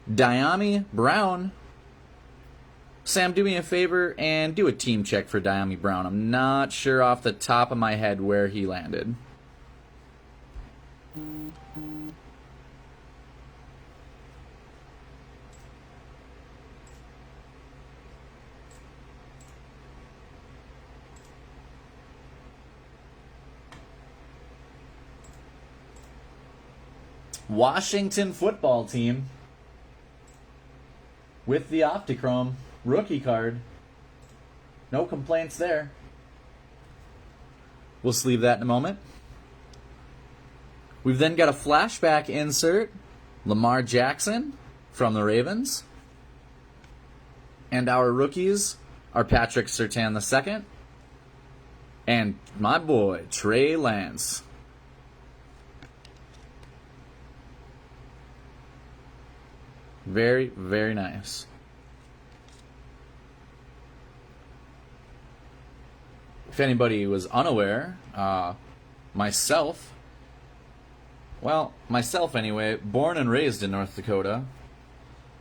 Speaker 1: Diami Brown. Sam, do me a favor and do a team check for Diami Brown. I'm not sure off the top of my head where he landed. Washington football team with the Optichrome rookie card. No complaints there. We'll sleeve that in a moment. We've then got a flashback insert. Lamar Jackson from the Ravens. And our rookies are Patrick Surtain II and my boy Trey Lance. Very, very nice. If anybody was unaware, myself anyway, born and raised in North Dakota.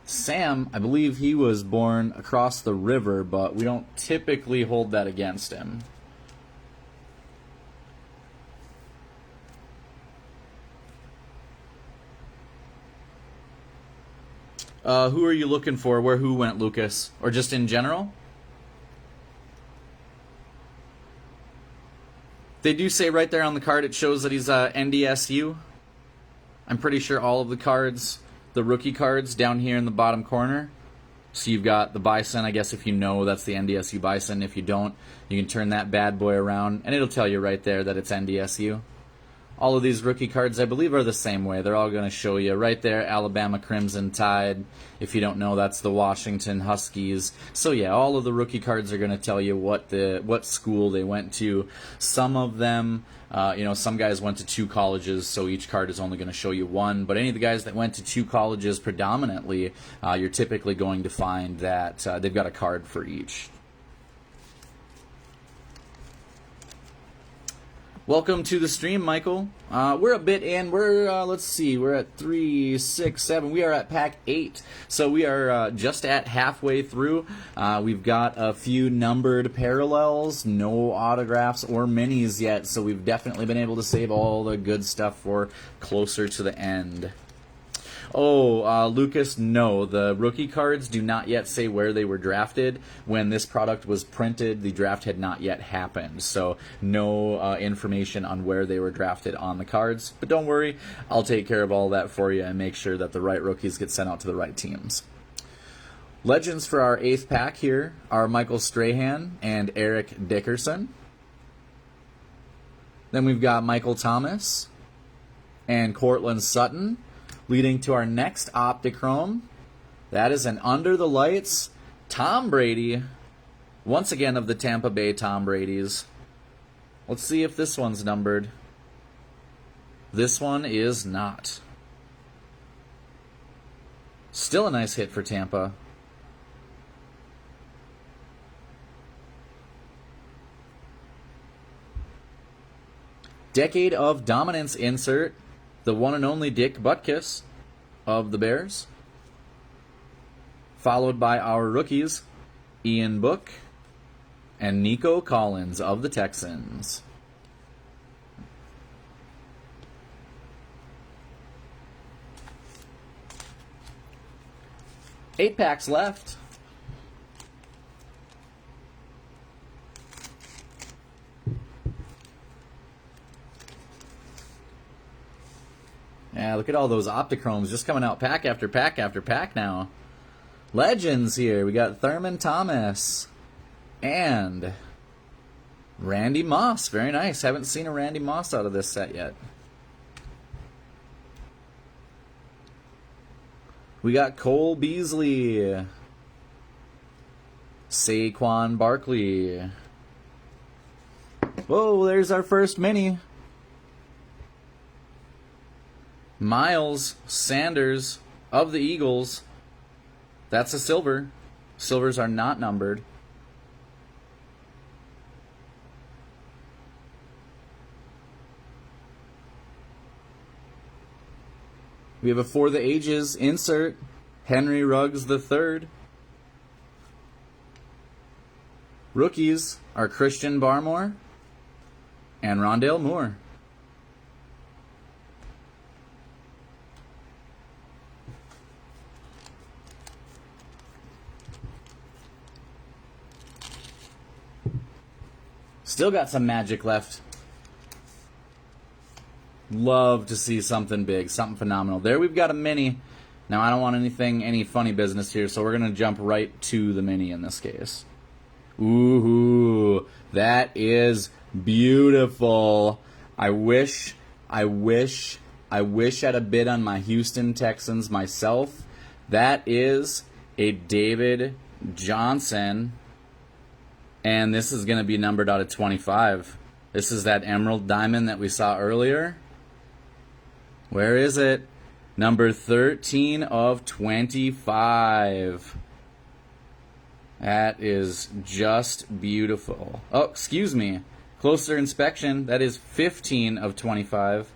Speaker 1: Sam, I believe he was born across the river, but we don't typically hold that against him. Who are you looking for? Who went, Lucas? Or just in general? They do say right there on the card, it shows that he's NDSU. I'm pretty sure all of the cards, the rookie cards, down here in the bottom corner. So you've got the Bison. I guess if you know, that's the NDSU Bison. If you don't, you can turn that bad boy around, and it'll tell you right there that it's NDSU. All of these rookie cards, I believe, are the same way. They're all going to show you right there, Alabama Crimson Tide. If you don't know, that's the Washington Huskies. So yeah, all of the rookie cards are going to tell you what school they went to. Some of them, some guys went to 2 colleges, so each card is only going to show you one. But any of the guys that went to 2 colleges predominantly, you're typically going to find that they've got a card for each. Welcome to the stream, Michael. We're a bit in. Let's see. We're at 3, 6, 7. We are at pack 8. So we are just at halfway through. We've got a few numbered parallels, no autographs or minis yet. So we've definitely been able to save all the good stuff for closer to the end. Oh, Lucas, no. The rookie cards do not yet say where they were drafted. When this product was printed, the draft had not yet happened. So no information on where they were drafted on the cards. But don't worry, I'll take care of all that for you and make sure that the right rookies get sent out to the right teams. Legends for our 8th pack here are Michael Strahan and Eric Dickerson. Then we've got Michael Thomas and Cortland Sutton. Leading to our next Optichrome. That is an Under the Lights Tom Brady. Once again of the Tampa Bay Tom Bradys. Let's see if this one's numbered. This one is not. Still a nice hit for Tampa. Decade of Dominance insert. The one and only Dick Butkus of the Bears. Followed by our rookies, Ian Book and Nico Collins of the Texans. Eight packs left. Yeah, look at all those Optichromes just coming out pack after pack after pack now. Legends here. We got Thurman Thomas and Randy Moss. Very nice. Haven't seen a Randy Moss out of this set yet. We got Cole Beasley. Saquon Barkley. Whoa, there's our first mini. Miles Sanders of the Eagles. That's a silver. Silvers are not numbered. We have a For the Ages insert. Henry Ruggs III. Rookies are Christian Barmore and Rondale Moore. Still got some magic left. Love to see something big, something phenomenal. There we've got a mini. Now I don't want any funny business here, so we're going to jump right to the mini in this case. Ooh, that is beautiful. I wish I'd a bid on my Houston Texans myself. That is a David Johnson. And this is going to be numbered out of 25. This is that emerald diamond that we saw earlier. Where is it? Number 13 of 25. That is just beautiful. Oh, excuse me. Closer inspection. That is 15 of 25.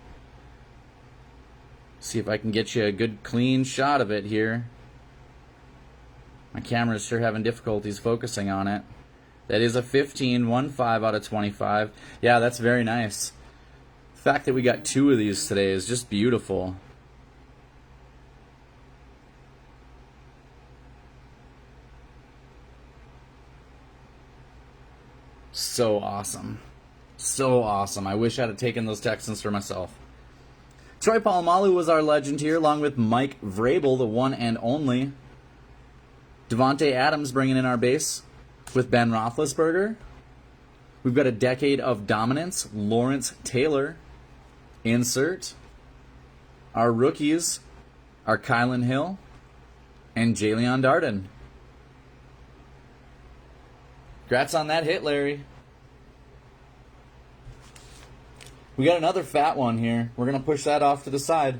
Speaker 1: See if I can get you a good clean shot of it here. My camera's sure having difficulties focusing on it. That is a 15 out of 25. Yeah, that's very nice. The fact that we got 2 of these today is just beautiful. So awesome. So awesome. I wish I'd have taken those Texans for myself. Troy Polamalu was our legend here, along with Mike Vrabel, the one and only. Devontae Adams bringing in our base with Ben Roethlisberger. We've got a decade of dominance, Lawrence Taylor. insert. Our rookies are Kylan Hill and Jalen Darden. Congrats on that hit, Larry. We got another fat one here. We're going to push that off to the side.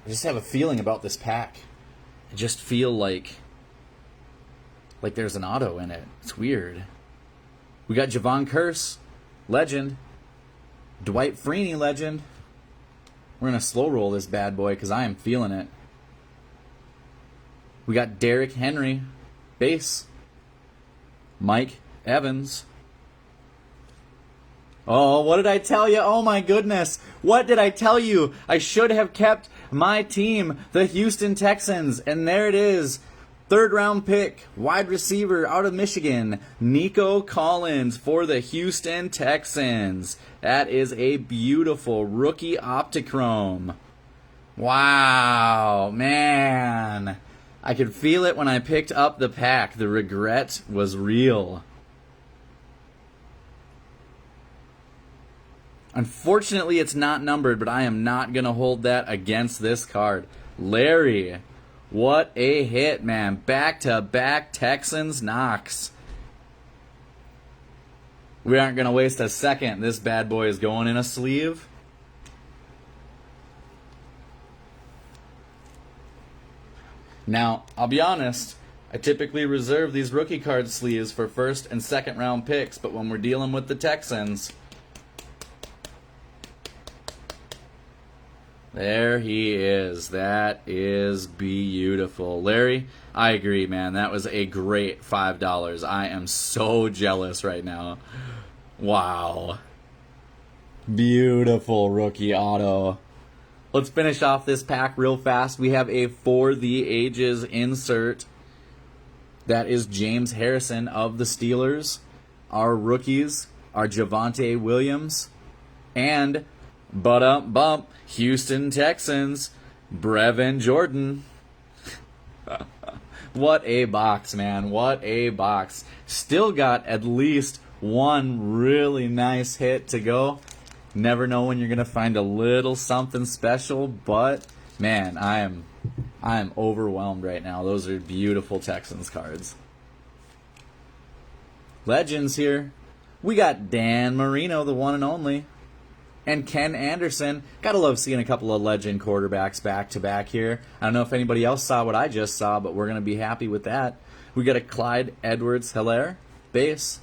Speaker 1: I just have a feeling about this pack. I just feel like there's an auto in it. It's weird. We got Javon Curse, legend. Dwight Freeney, legend. We're going to slow roll this bad boy because I am feeling it. We got Derrick Henry, base. Mike Evans. Oh, what did I tell you? Oh my goodness. What did I tell you? I should have kept my team, the Houston Texans. And there it is. 3rd round pick, wide receiver out of Michigan, Nico Collins for the Houston Texans. That is a beautiful rookie Optichrome. Wow, man. I could feel it when I picked up the pack. The regret was real. Unfortunately, it's not numbered, but I am not going to hold that against this card. Larry, what a hit, man. Back-to-back Texans knocks. We aren't going to waste a second. This bad boy is going in a sleeve. Now, I'll be honest, I typically reserve these rookie card sleeves for 1st and 2nd round picks, but when we're dealing with the Texans, there he is. That is beautiful. Larry, I agree, man. That was a great $5. I am so jealous right now. Wow. Beautiful rookie auto. Let's finish off this pack real fast. We have a For the Ages insert. That is James Harrison of the Steelers. Our rookies are Javonte Williams and bump Houston Texans, Brevin Jordan. What a box, man. What a box. Still got at least one really nice hit to go. Never know when you're going to find a little something special, but man, I am overwhelmed right now. Those are beautiful Texans cards. Legends here. We got Dan Marino, the one and only, and Ken Anderson. Gotta love seeing a couple of legend quarterbacks back to back here. I don't know if anybody else saw what I just saw, but we're going to be happy with that. We got a Clyde Edwards-Helaire, base.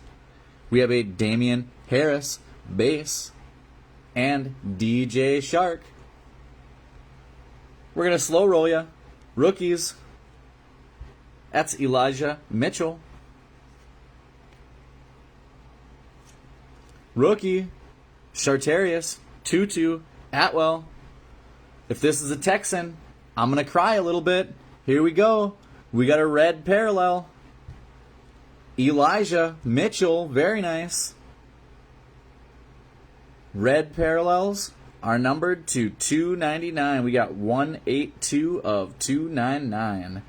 Speaker 1: We have a Damian Harris, base. And DJ Shark. We're going to slow roll ya. Rookies. That's Elijah Mitchell. Rookie. Chartarius. Tutu. Atwell. If this is a Texan, I'm going to cry a little bit. Here we go. We got a red parallel. Elijah Mitchell. Very nice. Red parallels are numbered to 299. We got 182 of 299.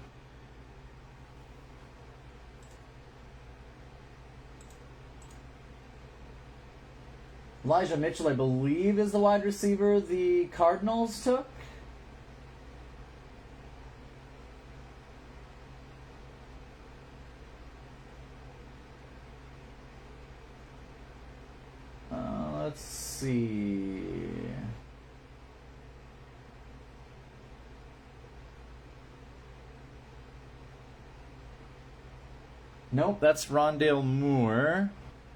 Speaker 1: Elijah Mitchell, I believe, is the wide receiver the Cardinals took. Let's see. Nope, that's Rondale Moore.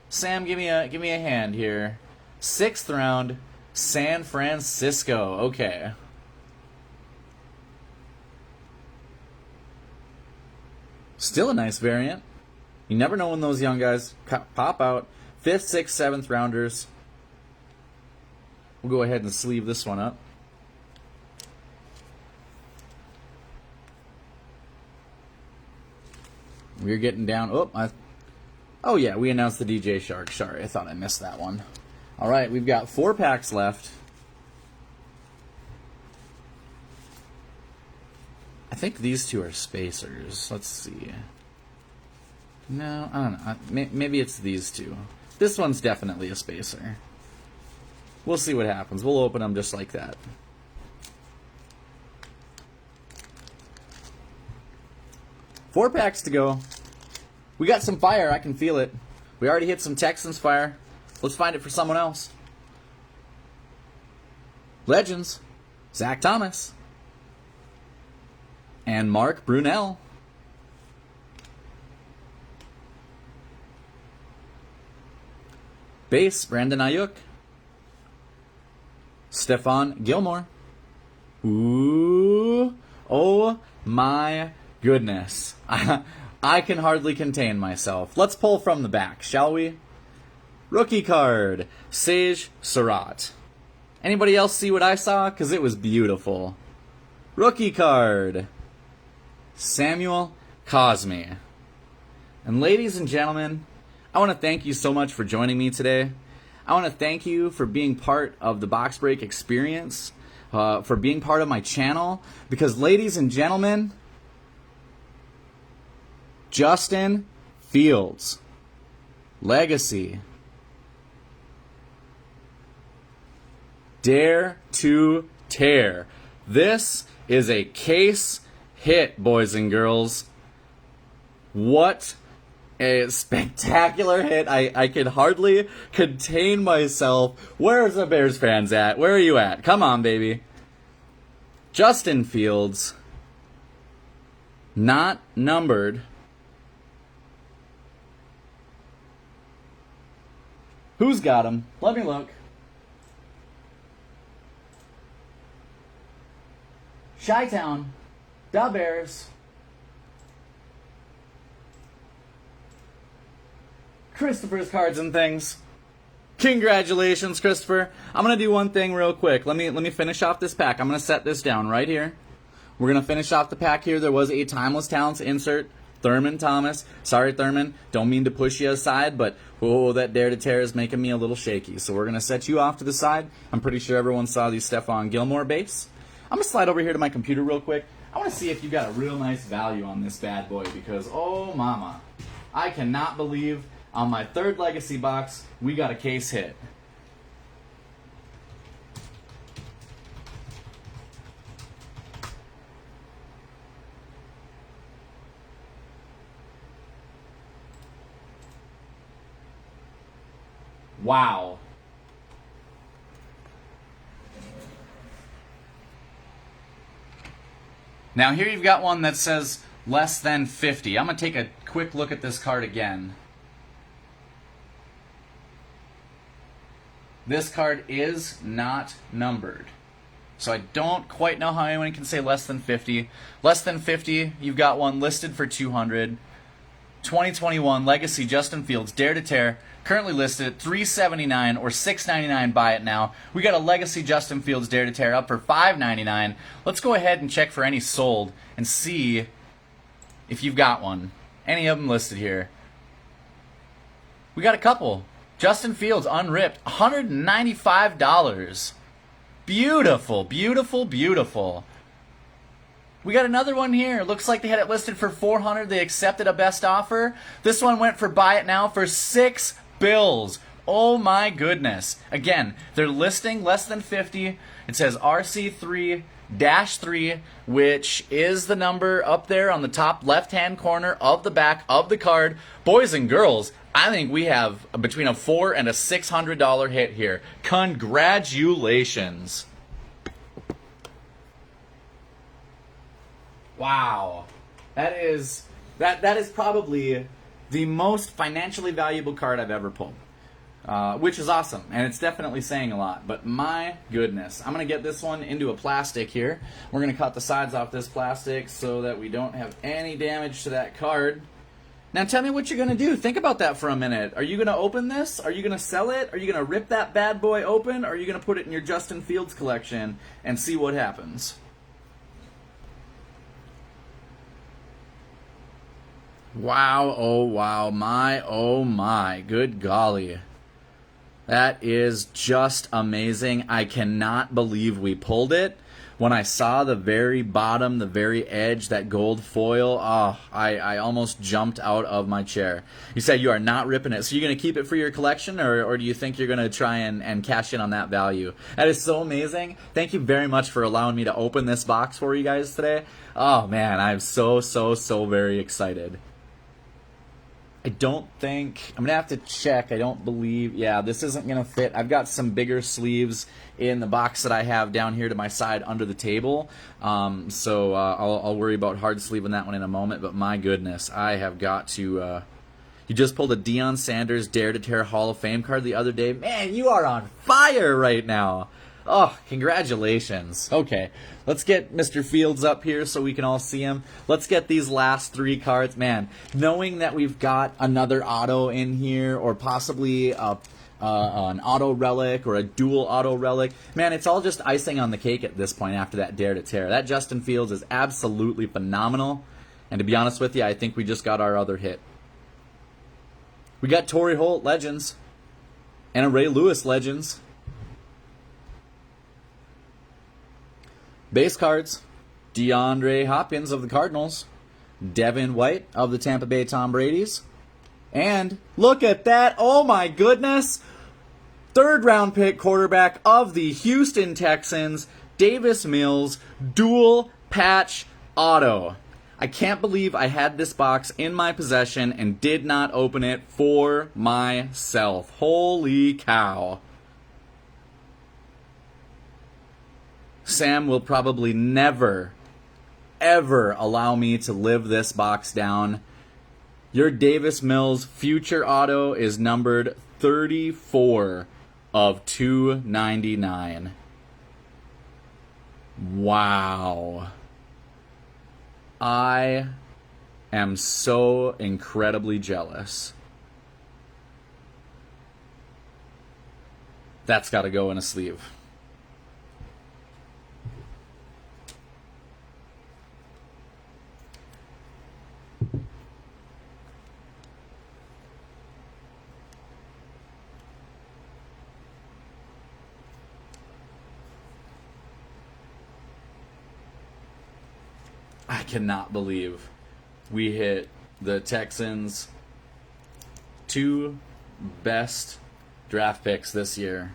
Speaker 1: Sam, give me a hand here. 6th round, San Francisco. Okay. Still a nice variant. You never know when those young guys pop out. 5th, 6th, 7th rounders. We'll go ahead and sleeve this one up. We're getting down. Oh yeah, we announced the DJ Shark. Sorry, I thought I missed that one. All right, we've got 4 packs left. I think these two are spacers. Let's see. No, I don't know. Maybe it's these two. This one's definitely a spacer. We'll see what happens. We'll open them just like that. Four packs to go. We got some fire. I can feel it. We already hit some Texans fire. Let's find it for someone else. Legends. Zach Thomas. And Mark Brunell. Base, Brandon Ayuk. Stephon Gilmore. Ooh. Oh my goodness. I can hardly contain myself. Let's pull from the back, shall we? Rookie card. Sage Surratt. Anybody else see what I saw? Because it was beautiful. Rookie card. Samuel Cosme. And ladies and gentlemen, I want to thank you so much for joining me today. I want to thank you for being part of the box break experience, for being part of my channel, because ladies and gentlemen, Justin Fields, legacy, dare to tear. This is a case hit, boys and girls. What a spectacular hit. I could hardly contain myself. Where's the Bears fans at? Where are you at? Come on, baby. Justin Fields, not numbered. Who's got him? Let me look. Chi-Town, the Bears. Christopher's Cards and Things. Congratulations, Christopher. I'm going to do one thing real quick. Let me finish off this pack. I'm going to set this down right here. We're going to finish off the pack here. There was a Timeless Talents insert. Thurman Thomas. Sorry, Thurman. Don't mean to push you aside, but oh, that dare to tear is making me a little shaky. So we're going to set you off to the side. I'm pretty sure everyone saw the Stephon Gilmore base. I'm going to slide over here to my computer real quick. I want to see if you got a real nice value on this bad boy because, oh, mama, I cannot believe on my third legacy box we got a case hit. Wow. Now here you've got one that says less than 50. I'm going to take a quick look at this card again. This card is not numbered. So I don't quite know how anyone can say less than 50. Less than 50, you've got one listed for 200. 2021 Legacy Justin Fields Dare to Tear, currently listed at $379 or $699. Buy it now. We got a Legacy Justin Fields Dare to Tear up for $599. Let's go ahead and check for any sold and see if you've got one. Any of them listed here. We got a couple. Justin Fields unripped, $195. Beautiful, beautiful, beautiful. We got another one here. Looks like they had it listed for $400. They accepted a best offer. This one went for buy it now for $6 bills. Oh my goodness. Again, they're listing less than 50. It says RC3-3, which is the number up there on the top left-hand corner of the back of the card. Boys and girls, I think we have between a $400 and a $600 hit here. Congratulations. Wow. That is probably the most financially valuable card I've ever pulled. Which is awesome, and it's definitely saying a lot. But my goodness, I'm going to get this one into a plastic here. We're going to cut the sides off this plastic so that we don't have any damage to that card. Now tell me what you're going to do. Think about that for a minute. Are you going to open this? Are you going to sell it? Are you going to rip that bad boy open? Or are you going to put it in your Justin Fields collection and see what happens? Wow, oh my, good golly. That is just amazing. I cannot believe we pulled it. when I saw the very bottom, the very edge, that gold foil, I almost jumped out of my chair. You said you are not ripping it. So you're going to keep it for your collection, or do you think you're going to try and cash in on that value? That is so amazing. Thank you very much for allowing me to open this box for you guys today. Oh, man, I'm so very excited. I don't think, I'm going to have to check. I don't believe, yeah, this isn't going to fit. I've got some bigger sleeves in the box that I have down here to my side under the table. So I'll worry about hard sleeving that one in a moment. But my goodness, I have got to, you just pulled a Deion Sanders Dare to Tear Hall of Fame card the other day. Man, you are on fire right now. Oh, congratulations. Okay, let's get Mr. Fields up here so we can all see him. Let's get these last 3 cards. Man, knowing that we've got another auto in here, or possibly an auto relic or a dual auto relic, man, it's all just icing on the cake at this point after that Dare to Tear. That Justin Fields is absolutely phenomenal. And to be honest with you, I think we just got our other hit. We got Torrey Holt Legends and a Ray Lewis Legends. Base cards, DeAndre Hopkins of the Cardinals, Devin White of the Tampa Bay Tom Brady's, and look at that, oh my goodness, 3rd round pick quarterback of the Houston Texans, Davis Mills, dual patch auto. I can't believe I had this box in my possession and did not open it for myself. Holy cow. Sam will probably never, ever allow me to live this box down. Your Davis Mills future auto is numbered 34 of 299. Wow. I am so incredibly jealous. That's got to go in a sleeve. I cannot believe we hit the Texans' 2 best draft picks this year.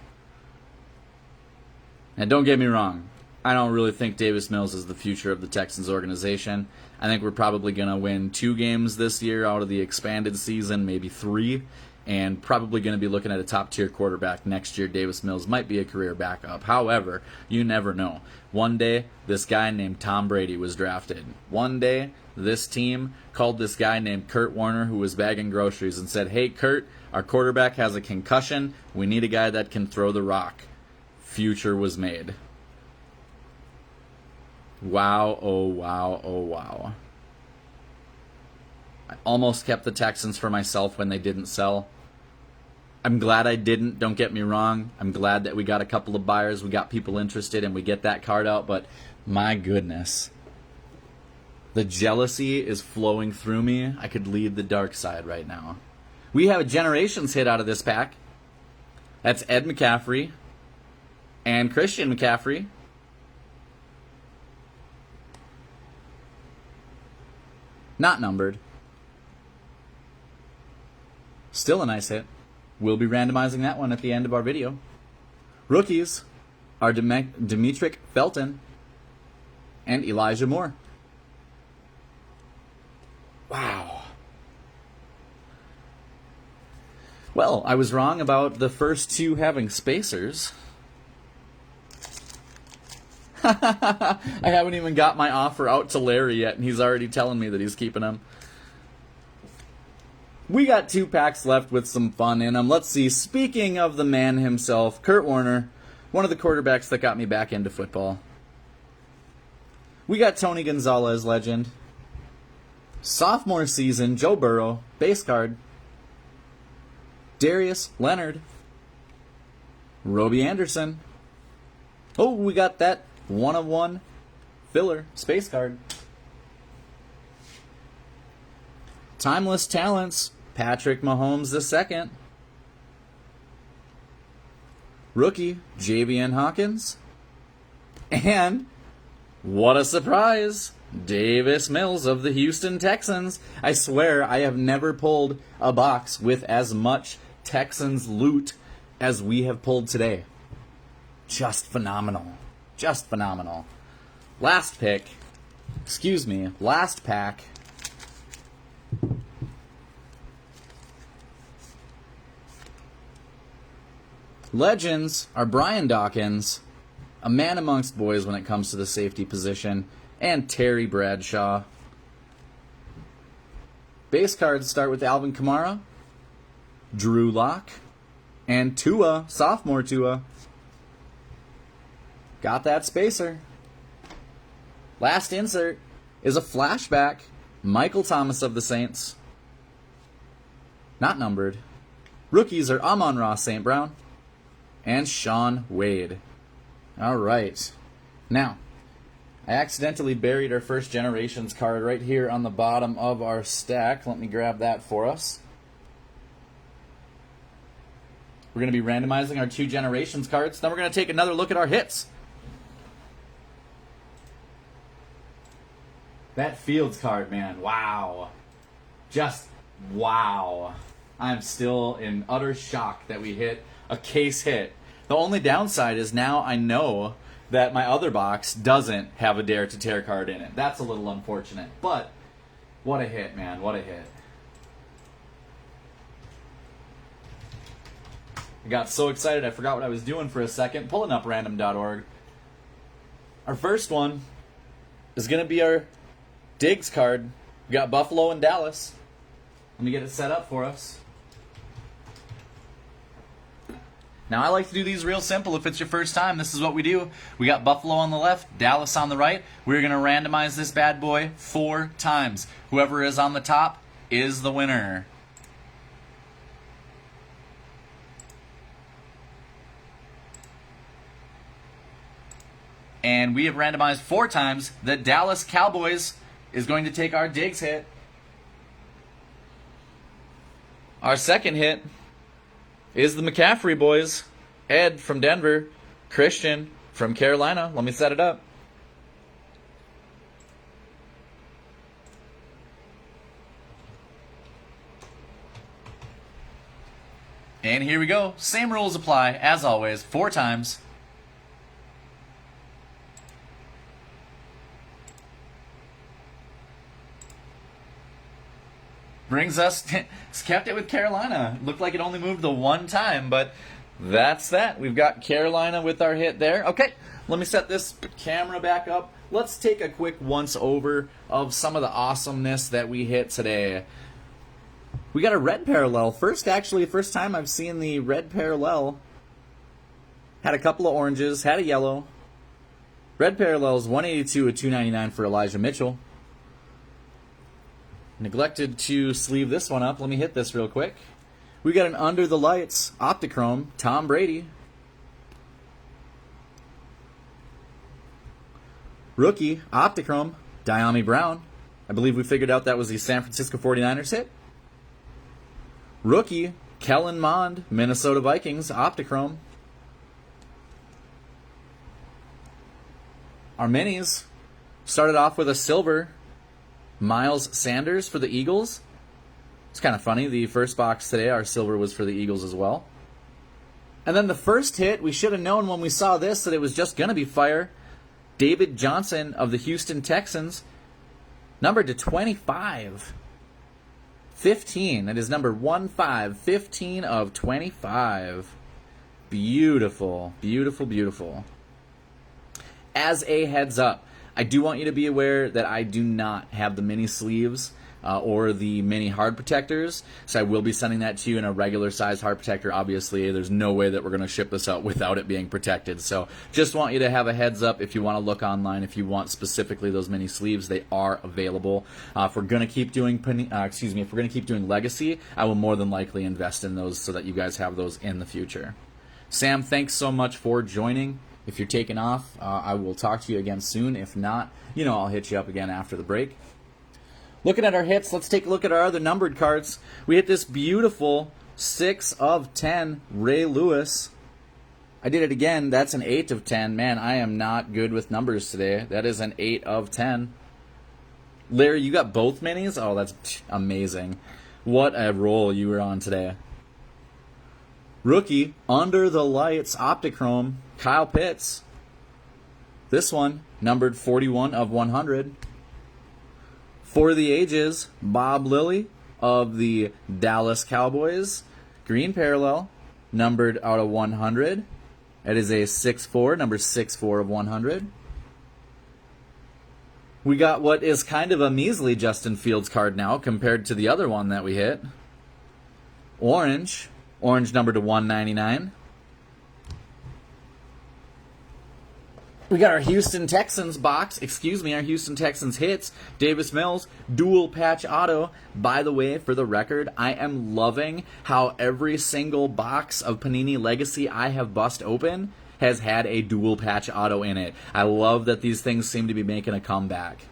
Speaker 1: And don't get me wrong, I don't really think Davis Mills is the future of the Texans organization. I think we're probably going to win 2 games this year out of the expanded season, maybe 3, and probably going to be looking at a top-tier quarterback next year. Davis Mills might be a career backup. However, you never know. One day, this guy named Tom Brady was drafted. One day, this team called this guy named Kurt Warner, who was bagging groceries, and said, "Hey, Kurt, our quarterback has a concussion. We need a guy that can throw the rock." Future was made. Wow, oh wow, oh wow. I almost kept the Texans for myself when they didn't sell. I'm glad I didn't, don't get me wrong. I'm glad that we got a couple of buyers, we got people interested, and we get that card out, but my goodness. The jealousy is flowing through me. I could lead the dark side right now. We have a Generations hit out of this pack. That's Ed McCaffrey and Christian McCaffrey. Not numbered. Still a nice hit. We'll be randomizing that one at the end of our video. Rookies are Demetric Felton and Elijah Moore. Wow. Well, I was wrong about the first 2 having spacers. I haven't even got my offer out to Larry yet, and he's already telling me that he's keeping them. We got 2 packs left with some fun in them. Let's see. Speaking of the man himself, Kurt Warner, one of the quarterbacks that got me back into football. We got Tony Gonzalez, legend. Sophomore season, Joe Burrow, base card. Darius Leonard. Robbie Anderson. Oh, we got that 1/1 filler space card. Timeless Talents, Patrick Mahomes II. Rookie, Javian Hawkins. And What a surprise! Davis Mills of the Houston Texans. I swear I have never pulled a box with as much Texans loot as we have pulled today. Just phenomenal. Just phenomenal. Last pack. Legends are Brian Dawkins, a man amongst boys when it comes to the safety position, and Terry Bradshaw. Base cards start with Alvin Kamara, Drew Lock, and Tua, sophomore Tua. Got that spacer. Last insert is a flashback, Michael Thomas of the Saints. Not numbered. Rookies are Amon-Ra St. Brown and Sean Wade. All right. Now, I accidentally buried our First Generations card right here on the bottom of our stack. Let me grab that for us. We're going to be randomizing our 2 Generations cards. Then we're going to take another look at our hits. That Fields card, man. Wow. Just wow. I'm still in utter shock that we hit a case hit. The only downside is now I know that my other box doesn't have a Dare to Tear card in it. That's a little unfortunate. But what a hit, man. What a hit. I got so excited I forgot what I was doing for a second. Pulling up random.org. Our first one is going to be our Diggs card. We got Buffalo and Dallas. Let me get it set up for us. Now, I like to do these real simple. If it's your first time, this is what we do. We got Buffalo on the left, Dallas on the right. We're going to randomize this bad boy 4 times. Whoever is on the top is the winner. And we have randomized 4 times. The Dallas Cowboys is going to take our Diggs hit. Our second hit is the McCaffrey boys. Ed from Denver, Christian from Carolina. Let me set it up. And here we go. Same rules apply, as always, 4 times. Brings us, it's kept it with Carolina. Looked like it only moved the 1 time, but that's that. We've got Carolina with our hit there. Okay, let me set this camera back up. Let's take a quick once over of some of the awesomeness that we hit today. We got a red parallel. First time I've seen the red parallel. Had a couple of oranges, had a yellow. Red parallels 182 of 299 for Elijah Mitchell. Neglected to sleeve this one up. Let me hit this real quick. We got an Under the Lights Optichrome, Tom Brady. Rookie Optichrome, Diami Brown. I believe we figured out that was the San Francisco 49ers hit. Rookie Kellen Mond, Minnesota Vikings Optichrome. Our minis started off with a silver Miles Sanders for the Eagles. It's kind of funny. The first box today, our silver was for the Eagles as well. And then the first hit, we should have known when we saw this that it was just going to be fire. David Johnson of the Houston Texans, numbered to 25. 15. That is number 15. 15 of 25. Beautiful. Beautiful, beautiful. As a heads up, I do want you to be aware that I do not have the mini sleeves or the mini hard protectors, so I will be sending that to you in a regular size hard protector. Obviously, there's no way that we're going to ship this out without it being protected. So just want you to have a heads up if you want to look online. If you want specifically those mini sleeves, they are available. If we're going to keep doing Legacy, I will more than likely invest in those so that you guys have those in the future. Sam, thanks so much for joining. If you're taking off, I will talk to you again soon. If not, I'll hit you up again after the break. Looking at our hits, let's take a look at our other numbered cards. We hit this beautiful 6 of 10 Ray Lewis. I did it again. That's an 8 of 10. Man, I am not good with numbers today. That is an 8 of 10. Larry, you got both minis? Oh, that's amazing. What a roll you were on today. Rookie, Under the Lights, Optichrome, Kyle Pitts. This one, numbered 41 of 100. For the Ages, Bob Lilly of the Dallas Cowboys. Green parallel, numbered out of 100. It is a 6-4, number 6-4 of 100. We got what is kind of a measly Justin Fields card now compared to the other one that we hit. Orange numbered to 199. We got our Houston Texans box, our Houston Texans hits, Davis Mills, dual patch auto. By the way, for the record, I am loving how every single box of Panini Legacy I have bust open has had a dual patch auto in it. I love that these things seem to be making a comeback.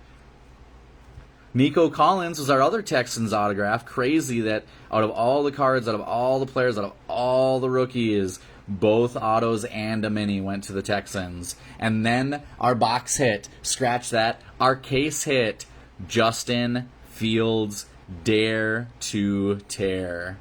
Speaker 1: Nico Collins was our other Texans autograph. Crazy that out of all the cards, out of all the players, out of all the rookies, both autos and a mini went to the Texans. And then our box hit, scratch that, our case hit, Justin Fields, Dare to Tear.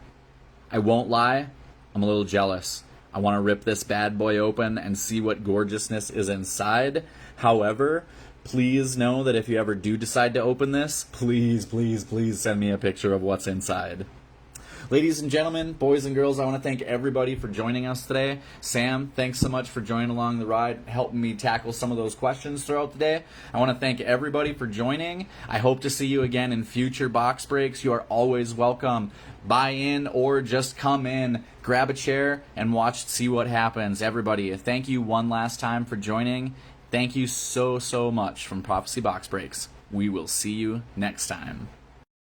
Speaker 1: I won't lie, I'm a little jealous. I want to rip this bad boy open and see what gorgeousness is inside. However, please know that if you ever do decide to open this, please send me a picture of what's inside. Ladies and gentlemen, boys and girls, I want to thank everybody for joining us today. Sam, thanks so much for joining along the ride, helping me tackle some of those questions throughout the day. I want to thank everybody for joining. I hope to see you again in future box breaks. You are always welcome. Buy in or just come in, grab a chair, and see what happens. Everybody, thank you one last time for joining. Thank you so much from Prophecy Box Breaks. We will see you next time.